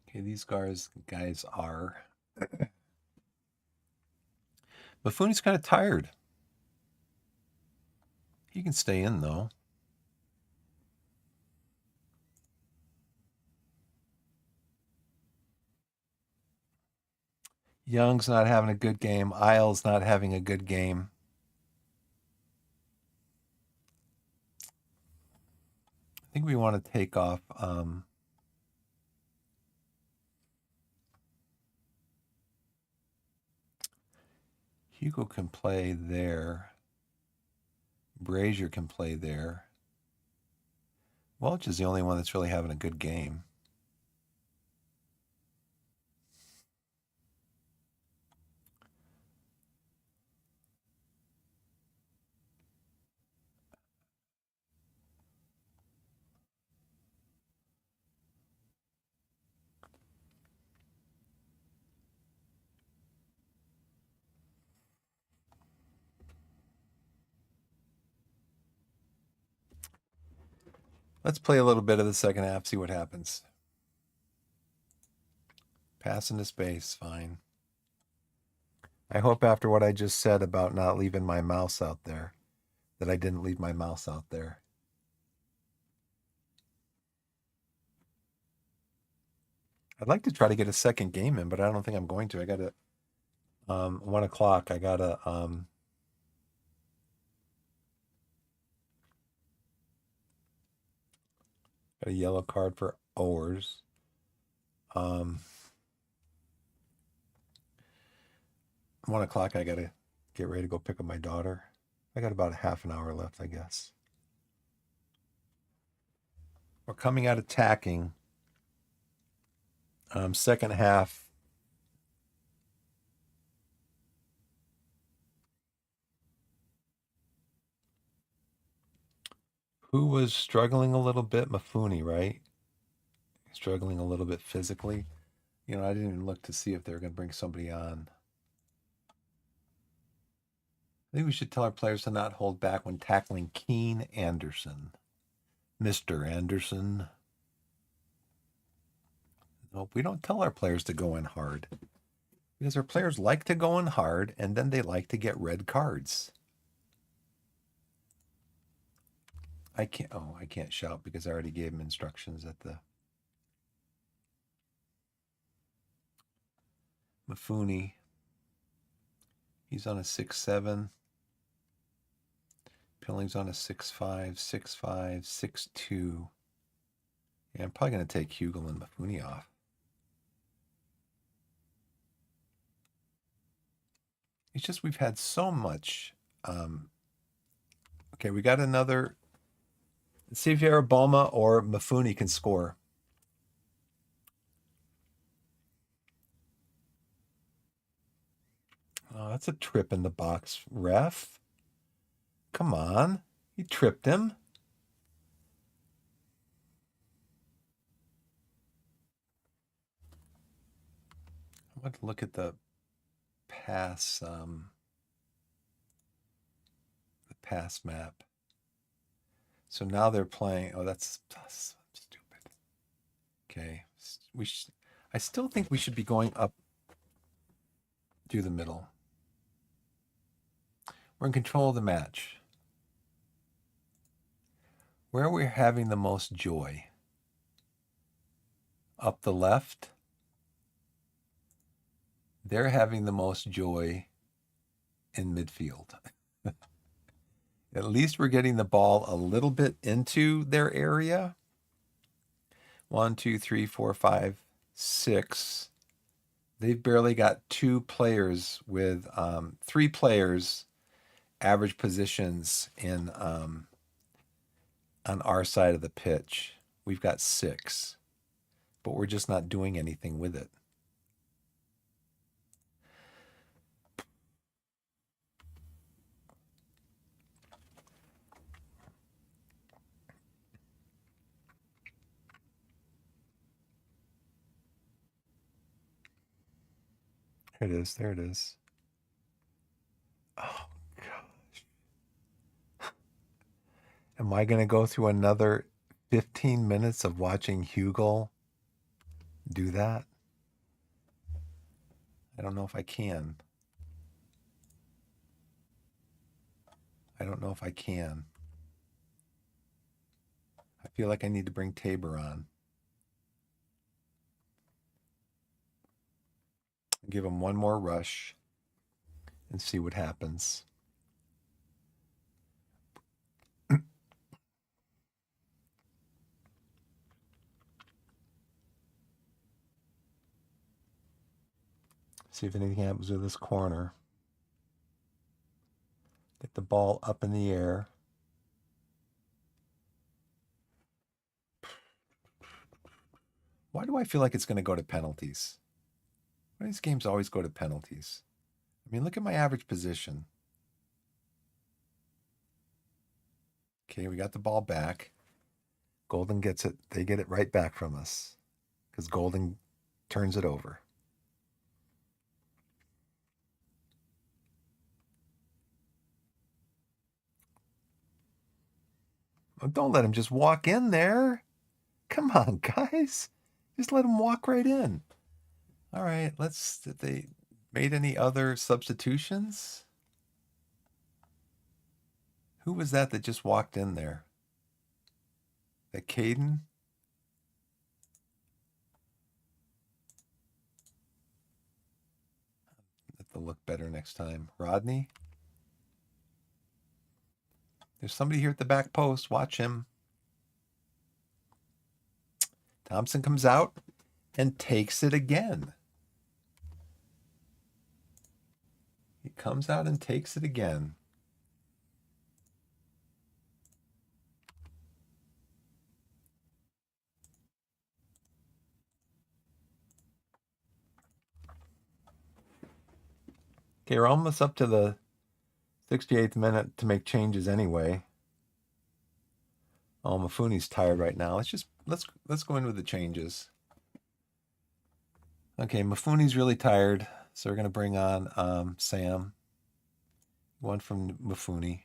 [SPEAKER 1] Okay, these guys are. Buffoni's kind of tired. He can stay in though. Young's not having a good game. Isles not having a good game. I think we want to take off. Hugo can play there. Brazier can play there. Welch is the only one that's really having a good game. Let's play a little bit of the second half, see what happens. Pass into space, fine. I hope after what I just said about not leaving my mouse out there, that I didn't leave my mouse out there. I'd like to try to get a second game in, but I don't think I'm going to. I got to, 1 o'clock, I got to, got a yellow card for Owers. 1 o'clock, I got to get ready to go pick up my daughter. I got about a half an hour left, I guess. We're coming out attacking. Second half. Who was struggling a little bit? Mafuni, right? Struggling a little bit physically. I didn't even look to see if they were going to bring somebody on. I think we should tell our players to not hold back when tackling Keen Anderson. Mr. Anderson. Nope, we don't tell our players to go in hard. Because our players like to go in hard, and then they like to get red cards. I can't shout because I already gave him instructions at the... Mafuni. He's on a 6-7. Pilling's on a 6-5, 6-5, 6-2. Yeah, I'm probably going to take Hugel and Mafuni off. It's just we've had so much. Okay, we got another. Let's see if Araboma or Mafuni can score. Oh, that's a trip in the box, ref. Come on. You tripped him. I want to look at the pass map. So now they're playing. Oh, that's stupid. Okay. I still think we should be going up through the middle. We're in control of the match. Where we're having the most joy? Up the left. They're having the most joy in midfield. At least we're getting the ball a little bit into their area. 1, 2, 3, 4, 5, 6. They've barely got 2 players with 3 players average positions in on our side of the pitch. We've got 6, but we're just not doing anything with it. There it is. There it is. Oh, gosh. Am I going to go through another 15 minutes of watching Hugel do that? I don't know if I can. I don't know if I can. I feel like I need to bring Tabor on. Give him one more rush and see what happens. See if anything happens with this corner. Get the ball up in the air. Why do I feel like it's going to go to penalties? Why do these games always go to penalties? I mean, look at my average position. Okay, we got the ball back. Golden gets it. They get it right back from us because Golden turns it over. Oh, don't let him just walk in there. Come on, guys. Just let him walk right in. All right, did they made any other substitutions? Who was that just walked in there? That Caden? Have to look better next time. Rodney? There's somebody here at the back post. Watch him. Thompson comes out and takes it again. He comes out and takes it again. Okay, we're almost up to the 68th minute to make changes anyway. Oh, Mifuni's tired right now. Let's go in with the changes. Okay, Mifuni's really tired, so we're gonna bring on Sam. One from Mifuni.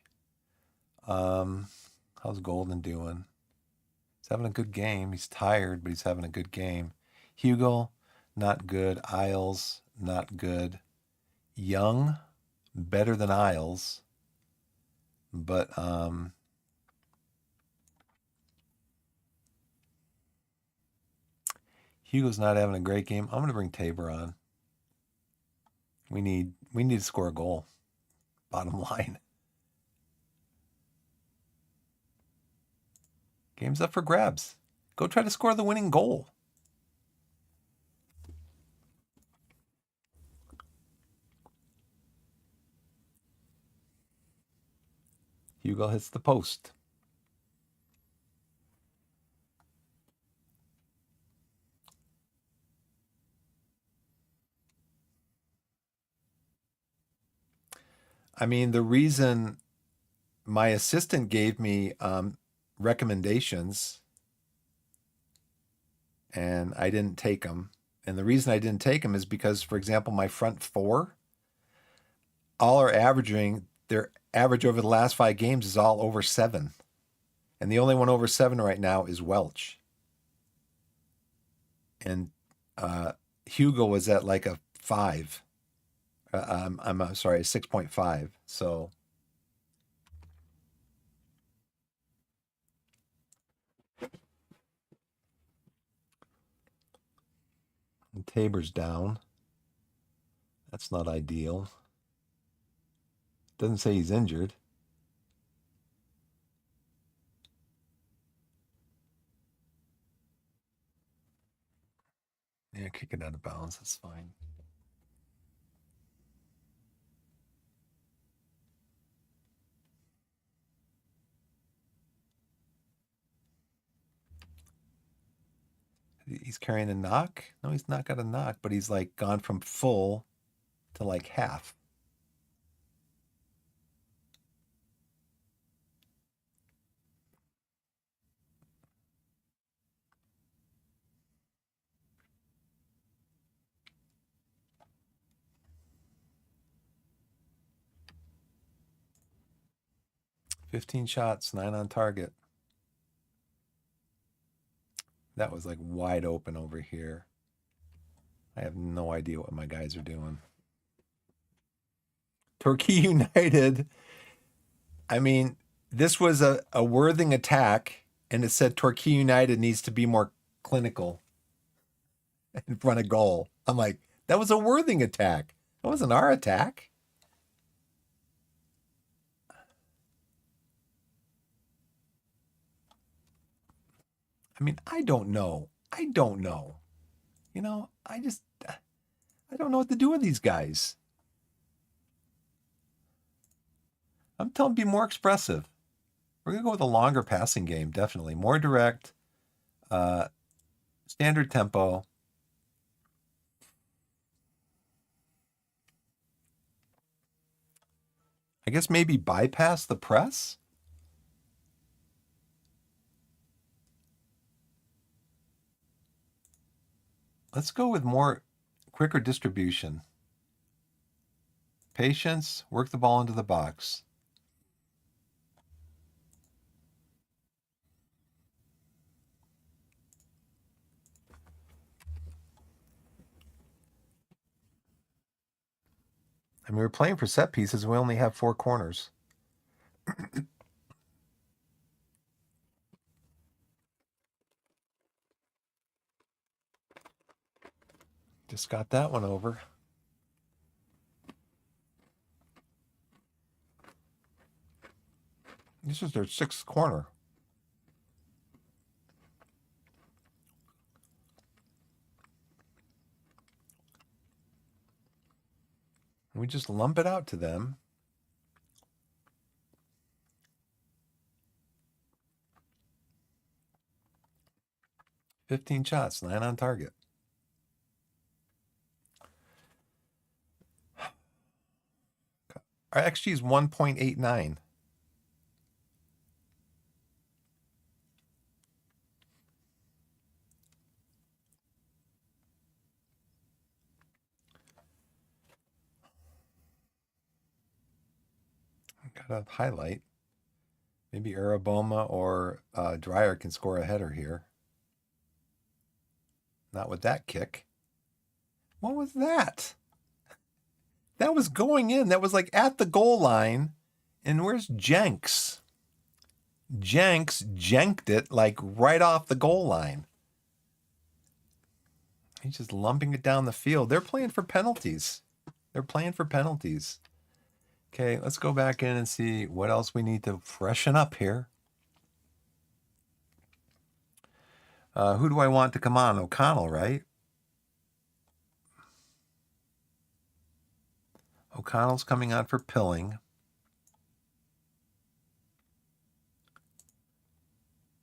[SPEAKER 1] How's Golden doing? He's having a good game. He's tired, but he's having a good game. Hugo, not good. Isles, not good. Young, better than Isles, but Hugo's not having a great game. I'm gonna bring Tabor on. We need to score a goal. Bottom line. Game's up for grabs. Go try to score the winning goal. Hugo hits the post. I mean, the reason my assistant gave me recommendations and I didn't take them. And the reason I didn't take them is because, for example, my front four, all are averaging, their average over the last 5 games is all over 7. And the only one over 7 right now is Welch. And Hugo was at like a 5. I'm sorry, 6.5. So and Tabor's down. That's not ideal. Doesn't say he's injured. Yeah, kick it out of bounds. That's fine. He's carrying a knock? No, he's not got a knock, but he's like gone from full to like half. "15 shots, 9 on target." That was like wide open over here. I have no idea what my guys are doing. Torquay United. I mean, this was a Worthing attack, and it said Torquay United needs to be more clinical in front of goal. I'm like, that was a Worthing attack. That wasn't our attack. I mean, I don't know. I don't know. You know, I don't know what to do with these guys. I'm telling them be more expressive. We're gonna go with a longer passing game, definitely more direct, standard tempo. I guess maybe bypass the press. Let's go with more quicker distribution. Patience, work the ball into the box. I mean, we're playing for set pieces. We only have 4 corners. Just got that one over. This is their 6th corner. We just lump it out to them. "15 shots, 9 on target." Our XG is 1.89. Got a highlight. Maybe Araboma or Dreyer can score a header here. Not with that kick. What was that? That was going in. That was like at the goal line. And where's Jenks? Jenks janked it like right off the goal line. He's just lumping it down the field. They're playing for penalties. They're playing for penalties. Okay, let's go back in and see what else we need to freshen up here. Who do I want to come on? O'Connell, right? O'Connell's coming on for Pilling.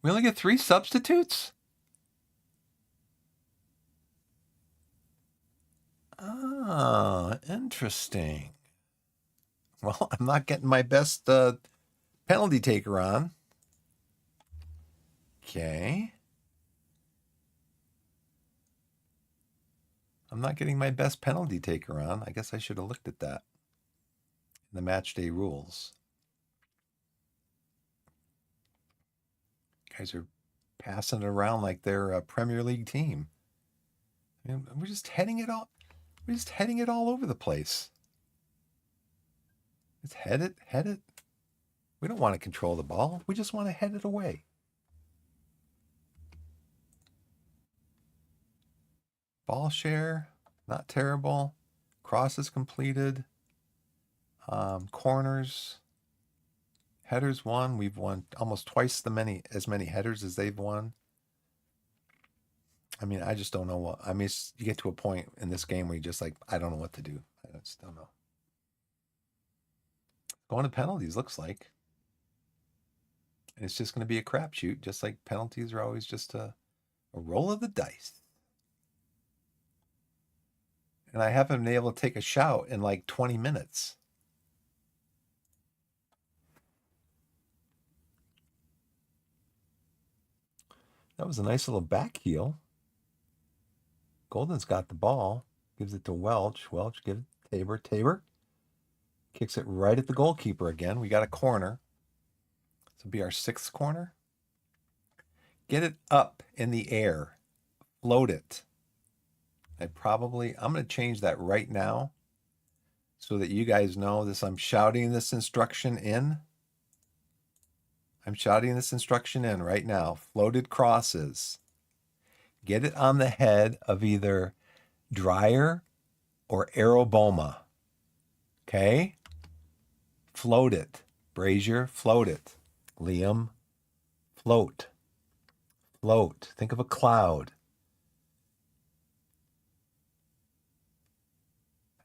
[SPEAKER 1] We only get 3 substitutes? Oh, interesting. Well, I'm not getting my best penalty taker on. Okay. I'm not getting my best penalty taker on. I guess I should have looked at that in the match day rules. Guys are passing it around like they're a Premier League team. We're just heading it all. We're just heading it all over the place. Let's head it. We don't want to control the ball. We just want to head it away. Ball share, not terrible. Crosses completed. Corners. Headers won. We've won almost twice as many headers as they've won. I mean, I just don't know what. I mean, you get to a point in this game where you just like, I don't know what to do. I just don't know. Going to penalties looks like. And it's just going to be a crapshoot, just like penalties are always just a roll of the dice. And I haven't been able to take a shout in like 20 minutes. That was a nice little back heel. Golden's got the ball. Gives it to Welch. Welch gives it to Tabor. Tabor kicks it right at the goalkeeper again. We got a corner. This will be our 6th corner. Get it up in the air. Float it. I'm going to change that right now so that you guys know this. I'm shouting this instruction in. I'm shouting this instruction in right now. Floated crosses. Get it on the head of either Dreyer or Araboma. Okay? Float it. Brazier, float it. Liam, float. Float. Think of a cloud.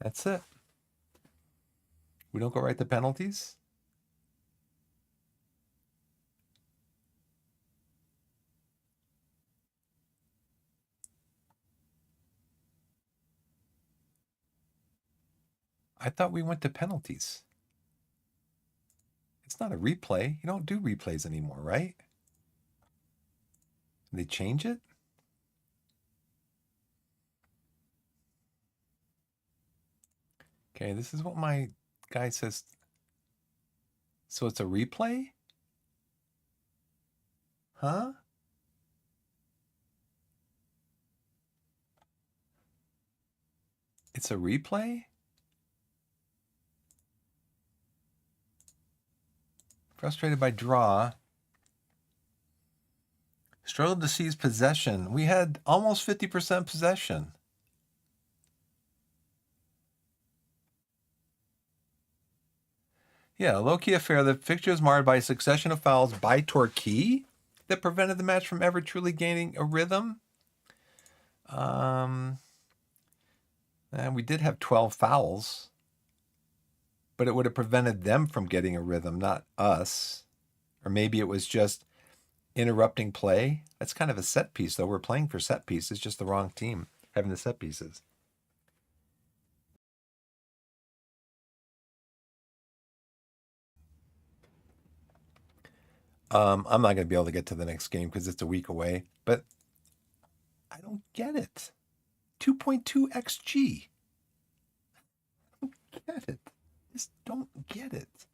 [SPEAKER 1] That's it. We don't go right to penalties. I thought we went to penalties. It's not a replay. You don't do replays anymore, right? Did they change it? Okay, this is what my guy says. So it's a replay? Huh? It's a replay? Frustrated by draw. Struggled to seize possession. We had almost 50% possession. Yeah, low-key affair. The fixture is marred by a succession of fouls by Torquay that prevented the match from ever truly gaining a rhythm. And we did have 12 fouls, but it would have prevented them from getting a rhythm, not us. Or maybe it was just interrupting play. That's kind of a set piece, though. We're playing for set pieces, just the wrong team having the set pieces. I'm not going to be able to get to the next game because it's a week away, but I don't get it. 2.2 XG. I don't get it. Just don't get it.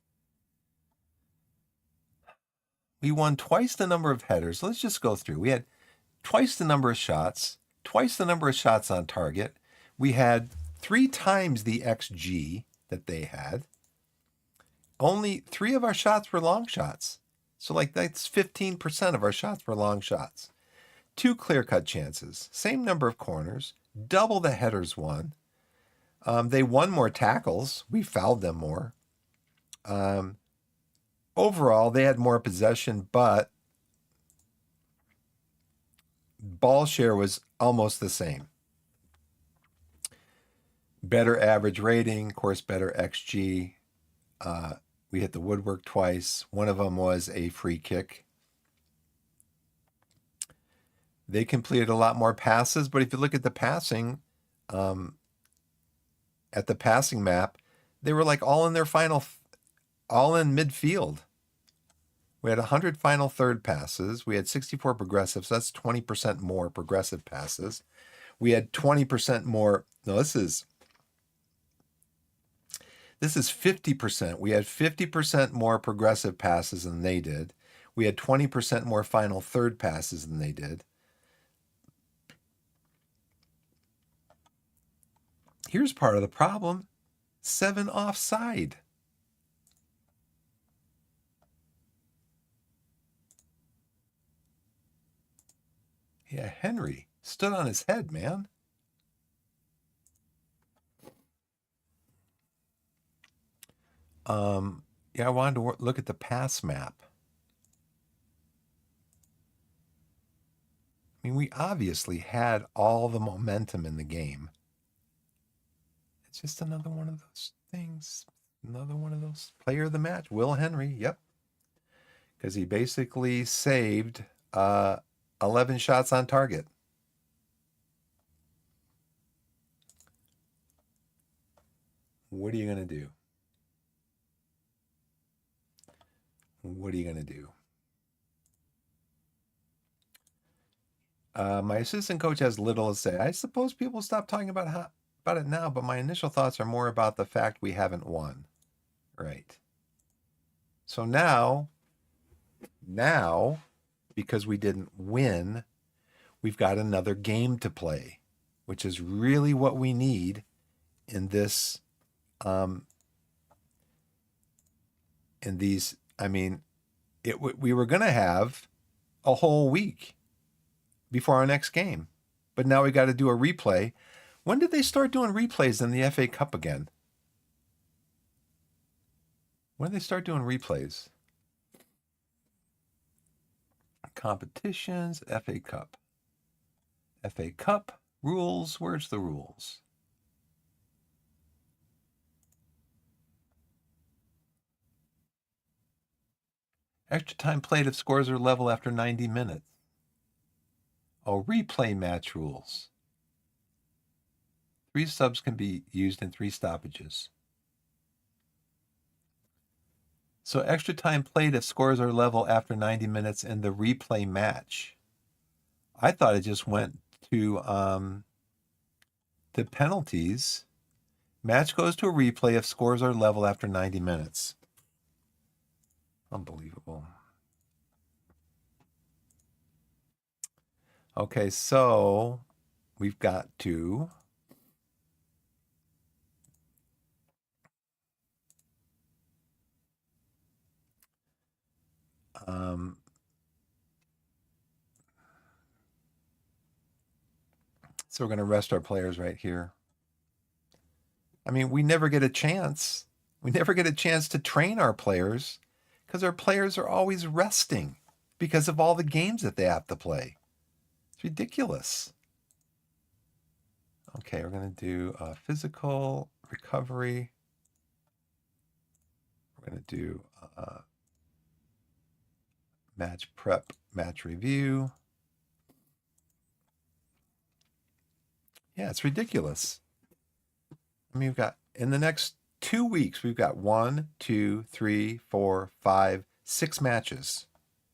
[SPEAKER 1] We won twice the number of headers. Let's just go through. We had twice the number of shots, twice the number of shots on target. We had 3 times the XG that they had. Only 3 of our shots were long shots. So like that's 15% of our shots were long shots. 2 clear-cut chances, same number of corners, double the headers won. They won more tackles. We fouled them more. Overall, they had more possession, but ball share was almost the same. Better average rating, of course, better XG. We hit the woodwork twice. One of them was a free kick. They completed a lot more passes, but if you look at the passing, at the passing map, they were like all in midfield. We had 100 final third passes. We had 64 progressives. So that's 20% more progressive passes. We had 20% more. No, this is 50%. We had 50% more progressive passes than they did. We had 20% more final third passes than they did. Here's part of the problem. 7 offside. Yeah, Henry stood on his head, man. Yeah, I wanted to look at the pass map. I mean, we obviously had all the momentum in the game. It's just another one of those things. Another one of those player of the match. Will Henry, yep. Because he basically saved 11 shots on target. What are you going to do? What are you going to do? My assistant coach has little to say. I suppose people stop talking about it now, but my initial thoughts are more about the fact we haven't won. Right. So now, because we didn't win, we've got another game to play, which is really what we need in this. We were going to have a whole week before our next game, but now we got to do a replay. When did they start doing replays in the FA Cup again? When did they start doing replays? Competitions, FA Cup. FA Cup rules. Where's the rules? Extra time played if scores are level after 90 minutes. Oh, replay match rules. 3 subs can be used in 3 stoppages. So extra time played if scores are level after 90 minutes in the replay match. I thought it just went to the penalties. Match goes to a replay if scores are level after 90 minutes. Unbelievable. Okay, so we've got to so we're going to rest our players right here. I mean, we never get a chance. We never get a chance to train our players because our players are always resting because of all the games that they have to play. It's ridiculous. Okay, we're going to do physical recovery. We're going to do match prep, match review. Yeah, it's ridiculous. I mean, we've got, in the next 2 weeks, we've got 1, 2, 3, 4, 5, 6 matches.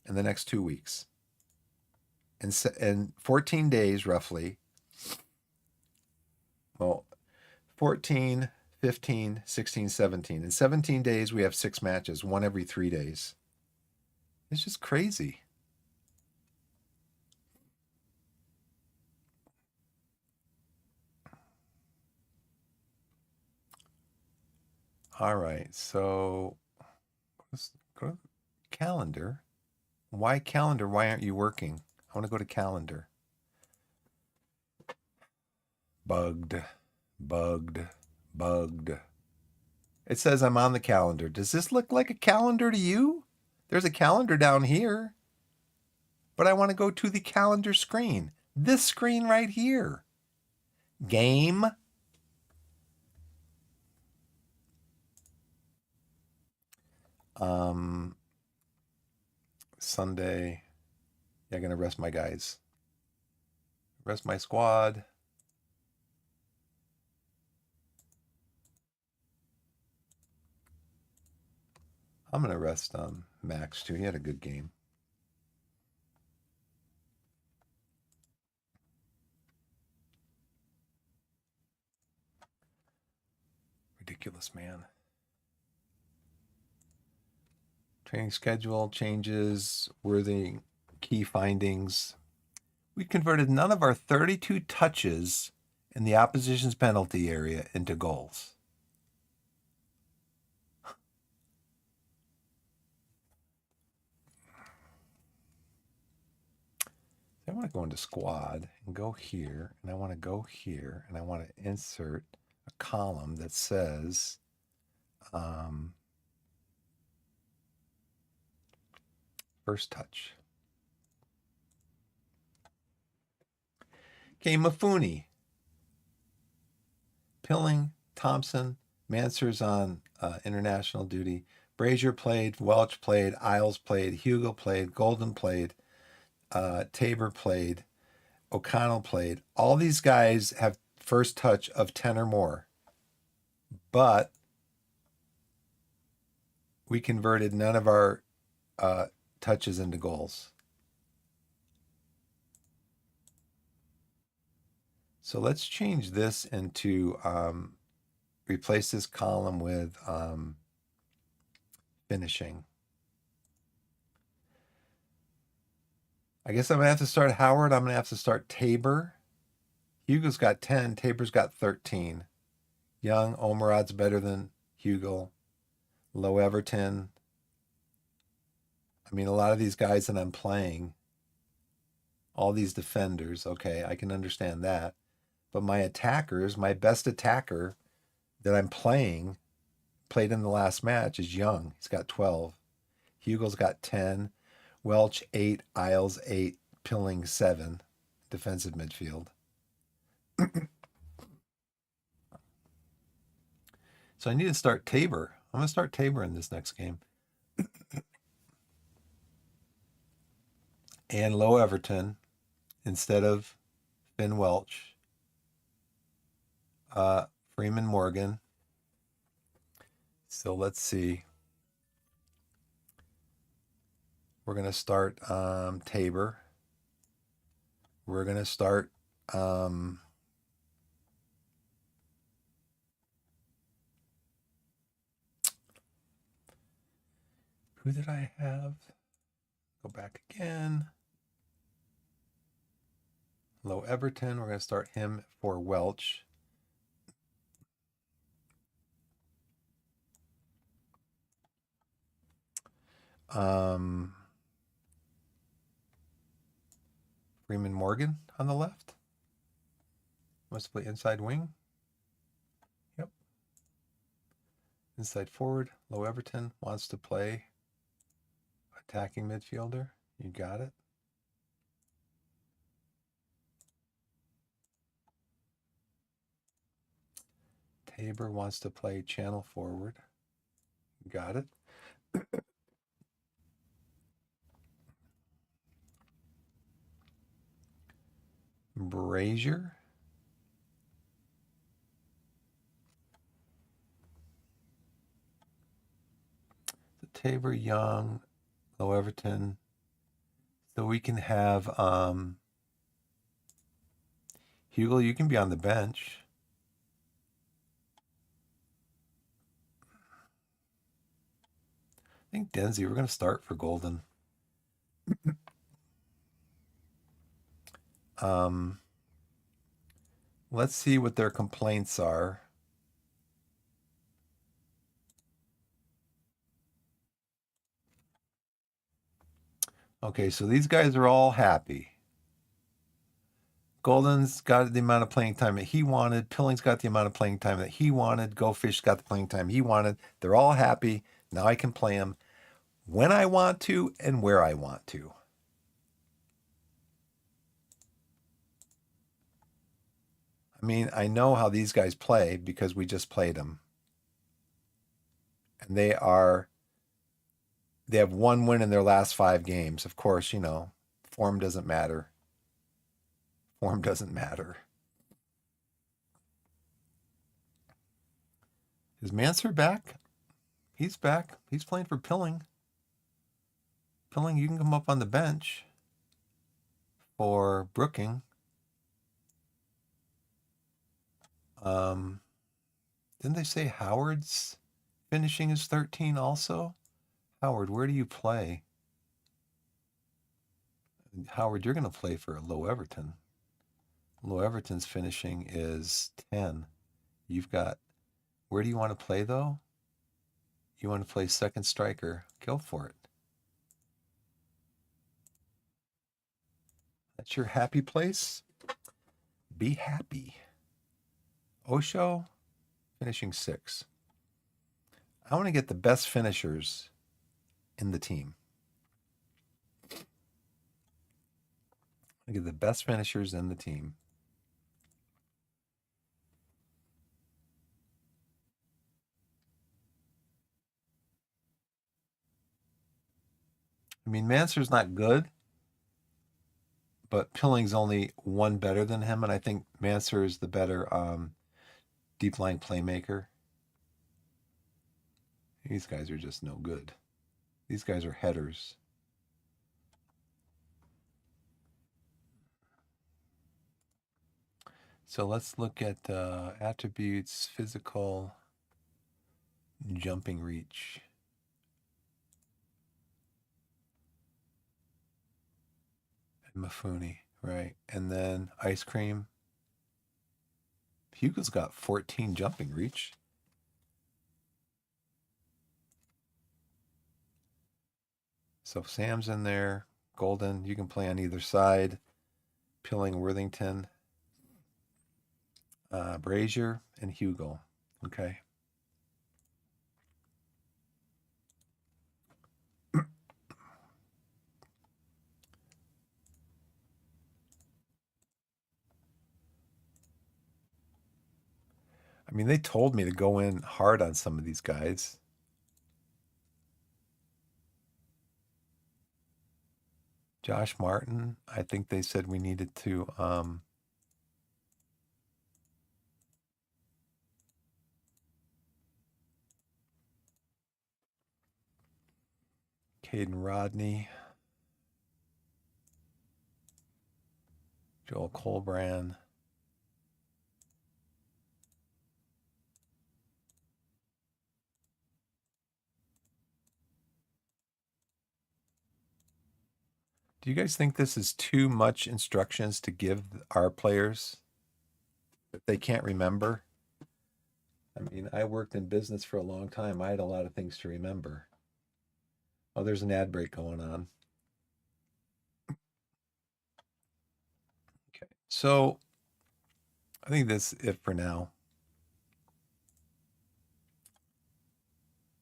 [SPEAKER 1] in the next 2 weeks. And 14 days roughly. Well, 14, 15, 16, 17. In 17 days, we have 6 matches, one every 3 days. It's just crazy. All right, so let's go to calendar. Why calendar? Why aren't you working? I want to go to calendar. Bugged. It says I'm on the calendar. Does this look like a calendar to you? There's a calendar down here. But I want to go to the calendar screen. This screen right here. Game. Sunday. Yeah, I'm going to rest my guys. Rest my squad. I'm going to rest Max too. He had a good game. Ridiculous, man. Training schedule changes were the key findings. We converted none of our 32 touches in the opposition's penalty area into goals. I want to go into squad and go here, and I want to go here, and I want to insert a column that says first touch. Okay, Mafuni, Pilling, Thompson, Mansur's on international duty. Brazier played, Welch played, Isles played, Hugo played, Golden played, Tabor played, O'Connell played. All these guys have first touch of 10 or more. But we converted none of our touches into goals. So let's change this into replace this column with finishing. I guess I'm going to have to start Howard. I'm going to have to start Tabor. Hugo's got 10. Tabor's got 13. Young, Omerod's better than Hugo. Low Everton. I mean, a lot of these guys that I'm playing, all these defenders, okay, I can understand that. But my attackers, my best attacker that I'm played in the last match is Young. He's got 12. Hugo's got 10. Welch 8, Isles 8, Pilling 7, defensive midfield. So I need to start Tabor. I'm going to start Tabor in this next game. And Low Everton instead of Finn Welch. Freeman Morgan. So let's see. We're going to start Tabor. We're going to start who did I have? Go back again. Low Everton. We're going to start him for Welch. Freeman Morgan on the left. Wants to play inside wing. Yep. Inside forward. Low Everton wants to play attacking midfielder. You got it. Tabor wants to play channel forward. You got it. Brazier. Tabor, Young, Low Everton, So we can have Hugo, you can be on the bench. I think Denzi, we're going to start for Golden. Let's see what their complaints are. Okay, so these guys are all happy. Golden's got the amount of playing time that he wanted. Pilling's got the amount of playing time that he wanted. Go Fish's got the playing time he wanted. They're all happy. Now I can play them when I want to and where I want to. I mean, I know how these guys play because we just played them. And they have one win in their last 5 games. Of course, you know, form doesn't matter. Form doesn't matter. Is Mansur back? He's back. He's playing for Pilling. Pilling, you can come up on the bench for Brooking. Didn't they say Howard's finishing is 13 also? Howard, where do you play? Howard, you're going to play for Low Everton. Low Everton's finishing is 10. You've got, where do you want to play though? You want to play second striker. Go for it. That's your happy place? Be happy. Osho, finishing 6. I want to get the best finishers in the team. I get the best finishers in the team. I mean, Mansur's not good, but Pilling's only one better than him, and I think Mansur is the better deep line playmaker. These guys are just no good. These guys are headers. So let's look at attributes, physical, jumping reach. And Mafuni, right. And then ice cream. Hugo's got 14 jumping reach. So Sam's in there. Golden, you can play on either side. Pilling, Worthington, Brazier, and Hugo. Okay. I mean, they told me to go in hard on some of these guys. Josh Martin, I think they said we needed to Caden Rodney, Joel Colbrand. Do you guys think this is too much instructions to give our players that they can't remember? I mean, I worked in business for a long time. I had a lot of things to remember. Oh, there's an ad break going on. Okay, so I think that's it for now.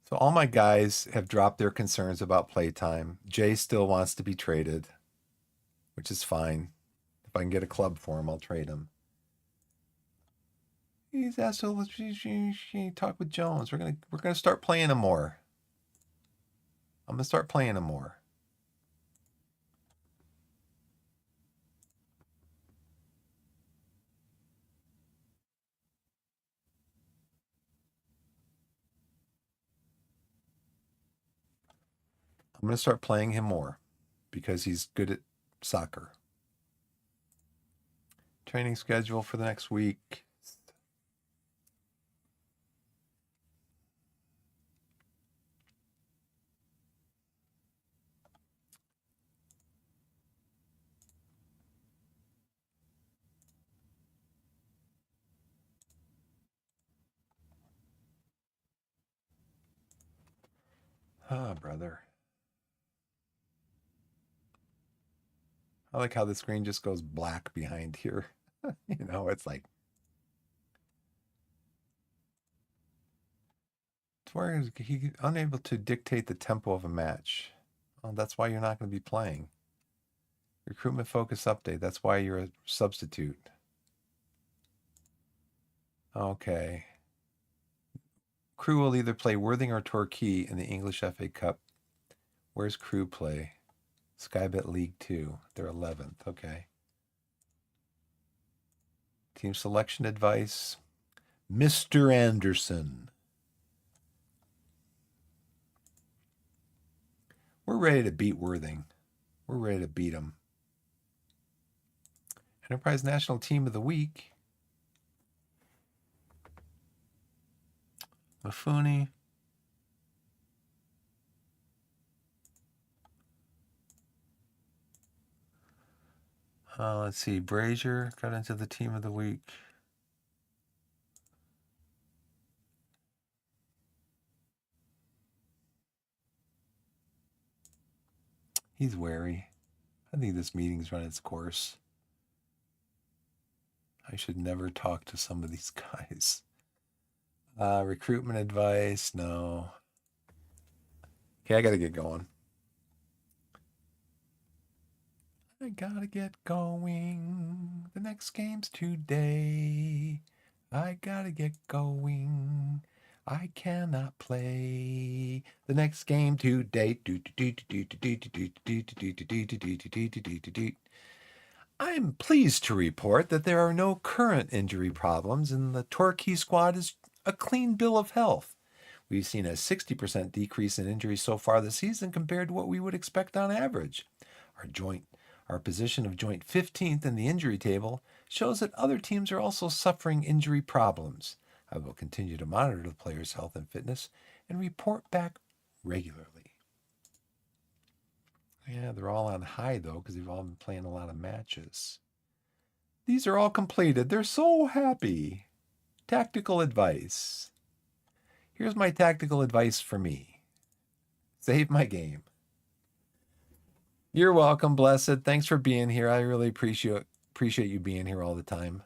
[SPEAKER 1] So all my guys have dropped their concerns about playtime. Jay still wants to be traded, which is fine. If I can get a club for him, I'll trade him. He's asked to talk with Jones. We're gonna start playing him more. I'm gonna start playing him more. I'm gonna start playing him more because he's good at soccer. Training schedule for the next week. Brother. I like how the screen just goes black behind here. It's like, where is he unable to dictate the tempo of a match? Well, that's why you're not going to be playing. Recruitment focus update. That's why you're a substitute. Okay. Crew will either play Worthing or Torquay in the English FA Cup. Where's Crew play? Skybet League 2. They're 11th. Okay. Team selection advice. Mr. Anderson. We're ready to beat Worthing. We're ready to beat them. Enterprise National Team of the Week. Mafuni. Let's see. Brazier got into the Team of the Week. He's wary. I think this meeting's run its course. I should never talk to some of these guys. Recruitment advice, no. Okay, I gotta get going. I gotta get going. The next game's today. I gotta get going. I cannot play the next game today. I'm pleased to report that there are no current injury problems, and the Torquay squad is a clean bill of health. We've seen a 60% decrease in injuries so far this season compared to what we would expect on average. Our position of joint 15th in the injury table shows that other teams are also suffering injury problems. I will continue to monitor the players' health and fitness and report back regularly. Yeah, they're all on high, though, because they've all been playing a lot of matches. These are all completed. They're so happy. Tactical advice. Here's my tactical advice for me. Save my game. You're welcome, Blessed. Thanks for being here. I really appreciate you being here all the time.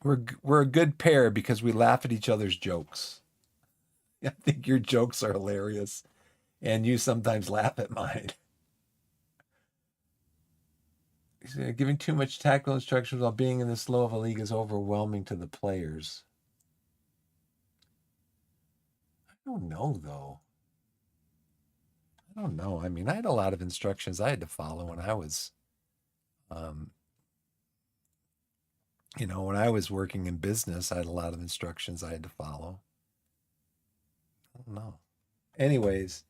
[SPEAKER 1] We're a good pair because we laugh at each other's jokes. I think your jokes are hilarious, and you sometimes laugh at mine. Giving too much tactical instructions while being in this low of a league is overwhelming to the players. I don't know, though. I don't know. I mean, I had a lot of instructions I had to follow when I was, when I was working in business, I had a lot of instructions I had to follow. I don't know. Anyways,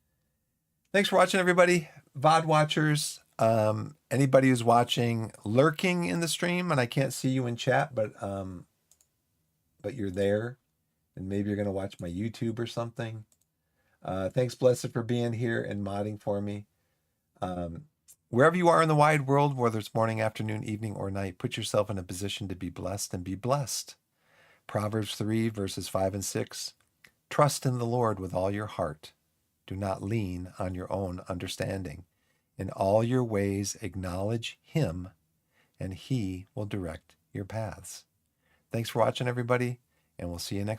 [SPEAKER 1] thanks for watching, everybody. VOD watchers, anybody who's watching, lurking in the stream, and I can't see you in chat, but you're there, and maybe you're going to watch my YouTube or something. Thanks, Blessed, for being here and modding for me. Wherever you are in the wide world, whether it's morning, afternoon, evening, or night, put yourself in a position to be blessed and be blessed. Proverbs 3, verses 5 and 6. Trust in the Lord with all your heart. Do not lean on your own understanding. In all your ways acknowledge him, and he will direct your paths. Thanks for watching, everybody, and we'll see you next